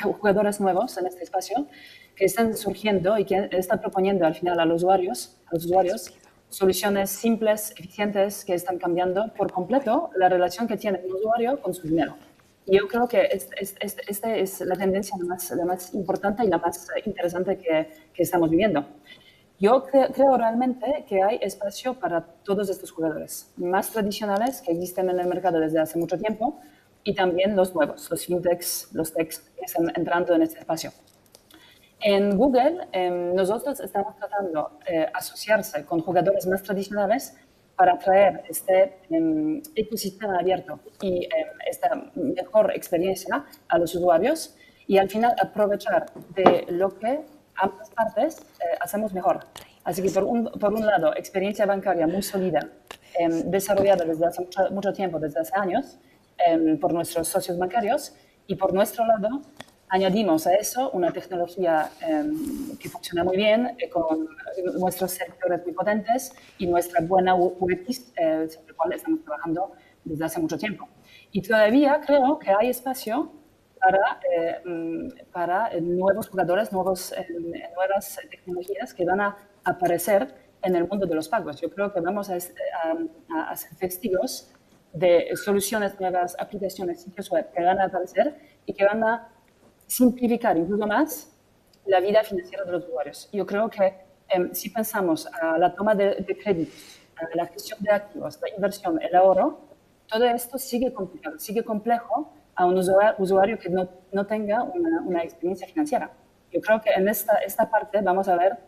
jugadores nuevos en este espacio que están surgiendo y que están proponiendo al final a los usuarios soluciones simples, eficientes, que están cambiando por completo la relación que tiene el usuario con su dinero. Y yo creo que esta es la tendencia la más importante y la más interesante que estamos viviendo. Yo creo realmente que hay espacio para todos estos jugadores, más tradicionales que existen en el mercado desde hace mucho tiempo y también los nuevos, los fintechs, los techs que están entrando en este espacio. En Google, nosotros estamos tratando de asociarse con jugadores más tradicionales para traer este ecosistema abierto y esta mejor experiencia a los usuarios y al final aprovechar de lo que ambas partes hacemos mejor. Así que por un lado, experiencia bancaria muy sólida, desarrollada desde hace mucho tiempo, desde hace años, por nuestros socios bancarios, y por nuestro lado, añadimos a eso una tecnología que funciona muy bien, con nuestros sectores muy potentes y nuestra buena UX, sobre la cual estamos trabajando desde hace mucho tiempo. Y todavía creo que hay espacio para nuevos jugadores, nuevas tecnologías que van a aparecer en el mundo de los pagos. Yo creo que vamos a ser testigos de soluciones nuevas, aplicaciones, sitios web que van a aparecer y que van a simplificar incluso más la vida financiera de los usuarios. Yo creo que si pensamos a la toma de créditos, a la gestión de activos, la inversión, el ahorro, todo esto sigue complicado, sigue complejo a un usuario que no tenga una experiencia financiera. Yo creo que en esta parte vamos a ver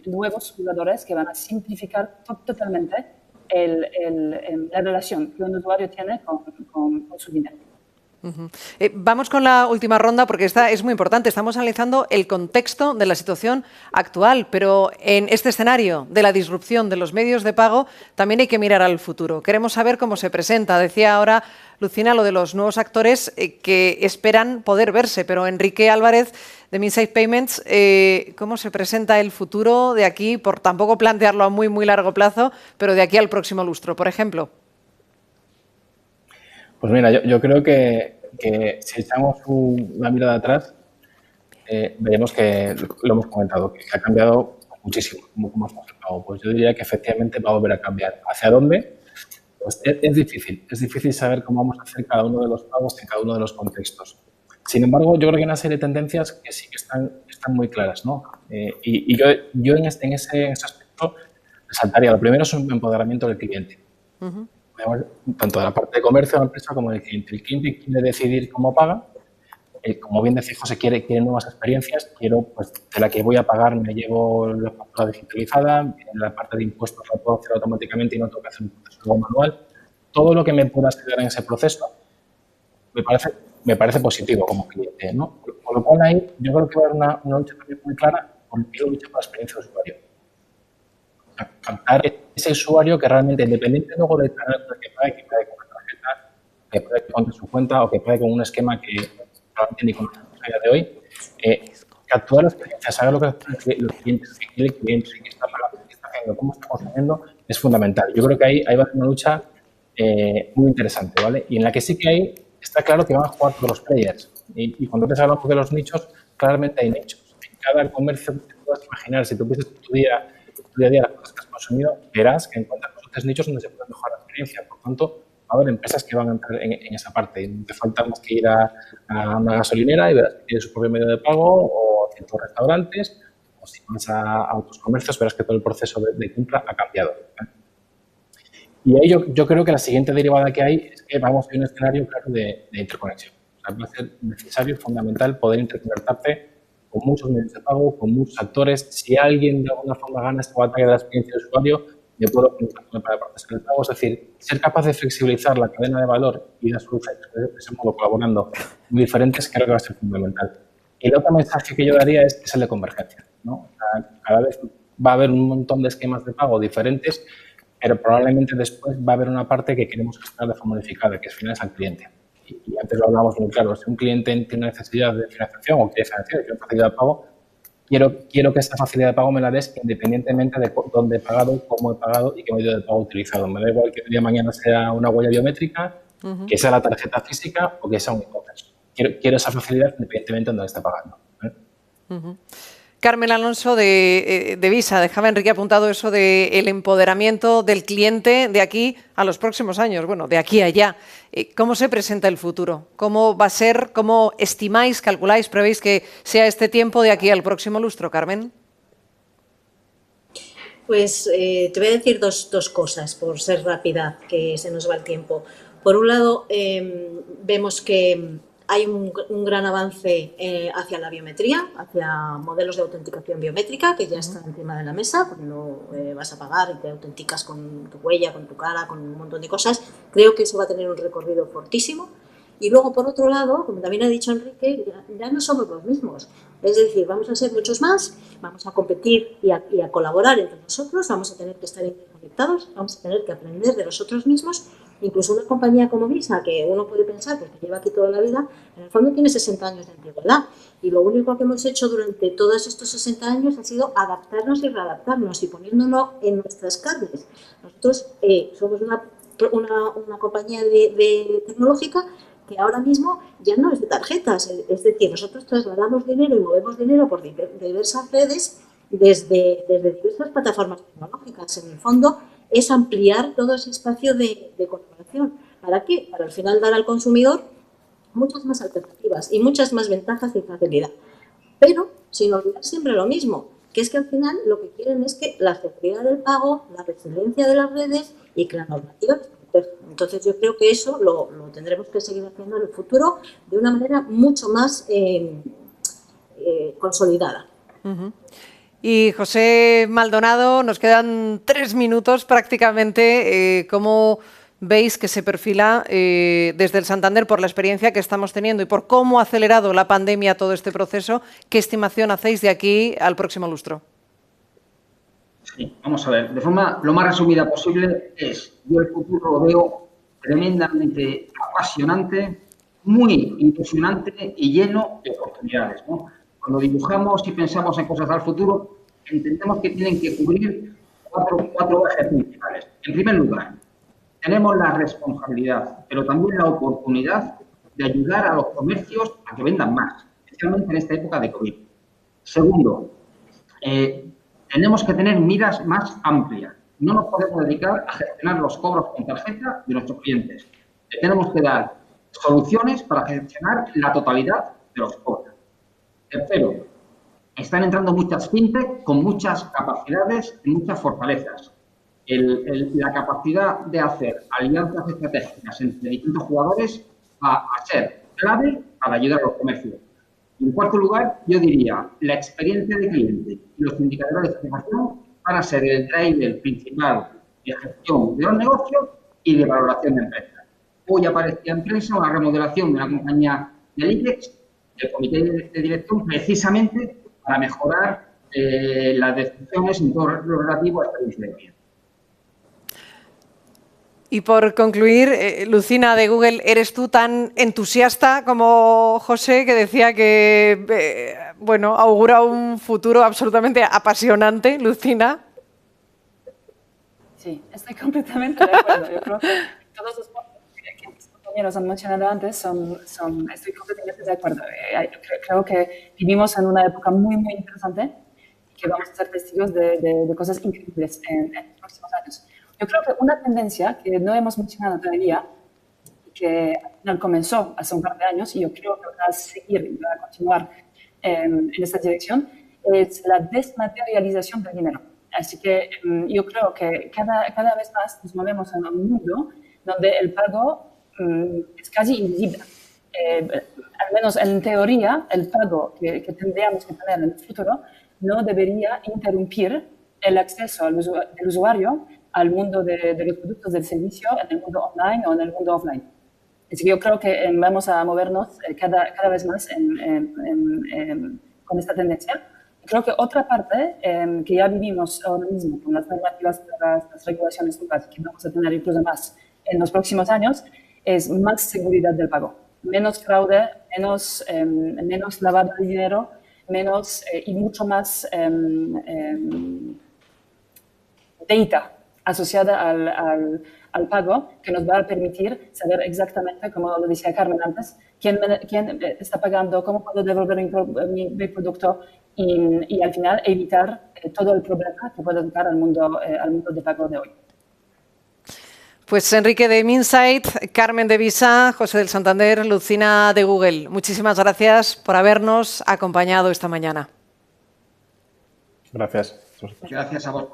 nuevos jugadores que van a simplificar totalmente la relación que un usuario tiene con su dinero. Vamos con la última ronda porque esta es muy importante. Estamos analizando el contexto de la situación actual, pero en este escenario de la disrupción de los medios de pago también hay que mirar al futuro. Queremos saber cómo se presenta. Decía ahora Lucina lo de los nuevos actores que esperan poder verse, pero Enrique Álvarez de Minsait Payments, ¿cómo se presenta el futuro de aquí? Por tampoco plantearlo a muy, muy largo plazo, pero de aquí al próximo lustro, por ejemplo. Pues mira, yo creo que si echamos una mirada atrás, veremos que, lo hemos comentado, que ha cambiado muchísimo. ¿Cómo hemos pasado? Pues yo diría que efectivamente va a volver a cambiar. ¿Hacia dónde? Pues es difícil saber cómo vamos a hacer cada uno de los pagos en cada uno de los contextos. Sin embargo, yo creo que hay una serie de tendencias que sí que están muy claras, ¿no? Y yo en ese aspecto resaltaría, lo primero es un empoderamiento del cliente. Tanto de la parte de comercio de la empresa como del cliente. El cliente quiere decidir cómo paga. Como bien decía José, quiere nuevas experiencias. Quiero, pues, de la que voy a pagar, me llevo la factura digitalizada. En la parte de impuestos la puedo hacer automáticamente y no tengo que hacer un proceso manual. Todo lo que me pueda ayudar en ese proceso me parece positivo como cliente, ¿no? Con lo cual ahí yo creo que va a haber una lucha también muy clara por la lucha por la experiencia de usuario. Captar ese usuario que realmente, independiente luego del canal que pague con una tarjeta, que pague con su cuenta o que pague con un esquema que probablemente ni conocemos a día de hoy, capturar la experiencia, saber lo que los clientes, qué quiere el cliente, qué está pagando, qué está haciendo, cómo estamos haciendo, es fundamental. Yo creo que ahí va a ser una lucha muy interesante, ¿vale? Y en la que sí que está claro que van a jugar todos los players. Y cuando te hablamos de los nichos, claramente hay nichos. En cada comercio que te puedas imaginar, si tú piensas tu día a día las cosas que has consumido, verás que encuentras otros nichos donde se puede mejorar la experiencia. Por tanto, va a haber empresas que van a entrar en esa parte. Y no te falta más que ir a una gasolinera y verás que tiene su propio medio de pago, o a ciertos restaurantes, o si vas a otros comercios, verás que todo el proceso de compra ha cambiado. Y ahí yo creo que la siguiente derivada que hay es que vamos a un escenario claro de interconexión. Va a ser necesario, fundamental, poder interconectarte con muchos medios de pago, con muchos actores. Si alguien de alguna forma gana esta batalla de la experiencia de usuario, yo puedo conectarme para procesar el pago. Es decir, ser capaz de flexibilizar la cadena de valor y las soluciones de ese modo colaborando muy diferentes, creo que va a ser fundamental. Y el otro mensaje que yo daría es el de convergencia, ¿no? O sea, cada vez va a haber un montón de esquemas de pago diferentes, pero probablemente después va a haber una parte que queremos gestionar de forma unificada, que es financiar al cliente. Y antes lo hablábamos muy claro, si un cliente tiene una necesidad de financiación o quiere financiar, quiere una facilidad de pago, quiero que esa facilidad de pago me la des independientemente de dónde he pagado, cómo he pagado y qué medio de pago he utilizado. Me da igual que el día de mañana sea una huella biométrica, que sea la tarjeta física o que sea un e-commerce. Quiero esa facilidad independientemente de dónde esté pagando. Carmen Alonso de Visa, déjame Enrique apuntado eso del empoderamiento del cliente de aquí a los próximos años, bueno, de aquí a allá. ¿Cómo se presenta el futuro? ¿Cómo va a ser? ¿Cómo estimáis, calculáis, prevéis que sea este tiempo de aquí al próximo lustro, Carmen? Pues te voy a decir dos cosas, por ser rápida, que se nos va el tiempo. Por un lado, vemos que hay un gran avance hacia la biometría, hacia modelos de autenticación biométrica, que ya están encima de la mesa, cuando vas a pagar y te autenticas con tu huella, con tu cara, con un montón de cosas. Creo que eso va a tener un recorrido fortísimo. Y luego, por otro lado, como también ha dicho Enrique, ya no somos los mismos. Es decir, vamos a ser muchos más, vamos a competir y a colaborar entre nosotros, vamos a tener que estar interconectados, vamos a tener que aprender de nosotros mismos. Incluso una compañía como Visa, que uno puede pensar que lleva aquí toda la vida, en el fondo tiene 60 años de antigüedad. Y lo único que hemos hecho durante todos estos 60 años ha sido adaptarnos y readaptarnos y poniéndonos en nuestras carnes. Nosotros somos una compañía tecnológica que ahora mismo ya no es de tarjetas, es decir, nosotros trasladamos dinero y movemos dinero por diversas redes desde diversas plataformas tecnológicas. En el fondo es ampliar todo ese espacio de colaboración. ¿Para qué? Para al final dar al consumidor muchas más alternativas y muchas más ventajas y facilidad. Pero sin olvidar siempre lo mismo, que es que al final lo que quieren es que la seguridad del pago, la resiliencia de las redes y que la normativa. Entonces yo creo que eso lo tendremos que seguir haciendo en el futuro de una manera mucho más consolidada. Y José Maldonado, nos quedan 3 minutos prácticamente. ¿Cómo veis que se perfila desde el Santander por la experiencia que estamos teniendo y por cómo ha acelerado la pandemia todo este proceso? ¿Qué estimación hacéis de aquí al próximo lustro? Sí, vamos a ver, de forma lo más resumida posible yo el futuro lo veo tremendamente apasionante, muy ilusionante y lleno de oportunidades, ¿no? Cuando dibujamos y pensamos en cosas al futuro, entendemos que tienen que cubrir cuatro ejes principales. En primer lugar, tenemos la responsabilidad, pero también la oportunidad de ayudar a los comercios a que vendan más, especialmente en esta época de COVID. Segundo, tenemos que tener miras más amplias. No nos podemos dedicar a gestionar los cobros con tarjeta de nuestros clientes. Le tenemos que dar soluciones para gestionar la totalidad de los cobros. Tercero, están entrando muchas fintech con muchas capacidades y muchas fortalezas. La capacidad de hacer alianzas estratégicas entre distintos jugadores va a ser clave para ayudar a los comercios. En cuarto lugar, yo diría, la experiencia de cliente y los indicadores de satisfacción van a ser el driver principal de gestión de los negocios y de valoración de empresas. Hoy aparecía en prensa una remodelación de una compañía del IBEX, el comité de dirección, precisamente para mejorar las decisiones en todo lo relativo a experiencia de cliente. Y por concluir, Lucina de Google, ¿eres tú tan entusiasta como José, que decía que bueno, augura un futuro absolutamente apasionante, Lucina? Sí, estoy completamente de acuerdo. Yo creo que todos los puntos que mis compañeros han mencionado antes estoy completamente de acuerdo. Creo que vivimos en una época muy, muy interesante y que vamos a ser testigos de cosas increíbles en los próximos años. Yo creo que una tendencia que no hemos mencionado todavía, que al final comenzó hace un par de años y yo creo que va a seguir y va a continuar en esta dirección, es la desmaterialización del dinero. Así que yo creo que cada vez más nos movemos en un mundo donde el pago es casi invisible. al menos en teoría, el pago que tendríamos que tener en el futuro no debería interrumpir el acceso del usuario al mundo de los productos del servicio, en el mundo online o en el mundo offline. Así que yo creo que vamos a movernos cada vez más con esta tendencia. Creo que otra parte que ya vivimos ahora mismo con las normativas, las regulaciones locales, que vamos a tener incluso más en los próximos años, es más seguridad del pago. Menos fraude, menos lavado de dinero, y mucho más data asociada al pago, que nos va a permitir saber exactamente, como lo decía Carmen antes, quién está pagando, cómo puedo devolver mi producto y al final evitar todo el problema que puede tocar al mundo de pago de hoy. Pues Enrique de Minsight, Carmen de Visa, José del Santander, Lucina de Google. Muchísimas gracias por habernos acompañado esta mañana. Gracias. Gracias a vos.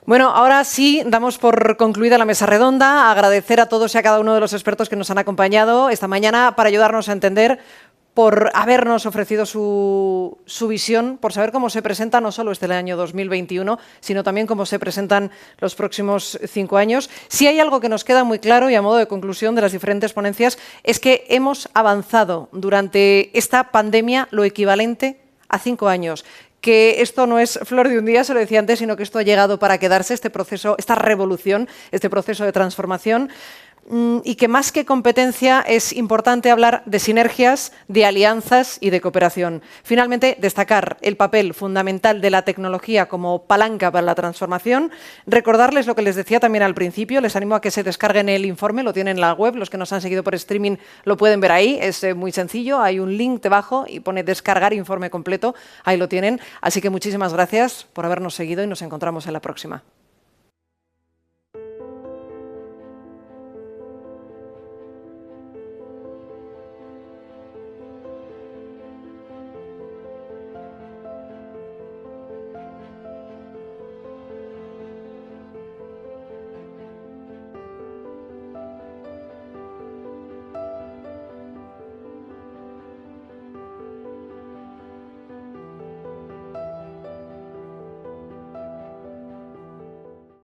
Bueno, ahora sí, damos por concluida la mesa redonda. Agradecer a todos y a cada uno de los expertos que nos han acompañado esta mañana para ayudarnos a entender, por habernos ofrecido su visión, por saber cómo se presenta no solo este año 2021, sino también cómo se presentan los próximos 5 años. Si hay algo que nos queda muy claro y a modo de conclusión de las diferentes ponencias, es que hemos avanzado durante esta pandemia lo equivalente a 5 años. Que esto no es flor de un día, se lo decía antes, sino que esto ha llegado para quedarse, este proceso, esta revolución, este proceso de transformación, y que más que competencia es importante hablar de sinergias, de alianzas y de cooperación. Finalmente, destacar el papel fundamental de la tecnología como palanca para la transformación. Recordarles lo que les decía también al principio, les animo a que se descarguen el informe, lo tienen en la web, los que nos han seguido por streaming lo pueden ver ahí, es muy sencillo, hay un link debajo y pone descargar informe completo, ahí lo tienen. Así que muchísimas gracias por habernos seguido y nos encontramos en la próxima.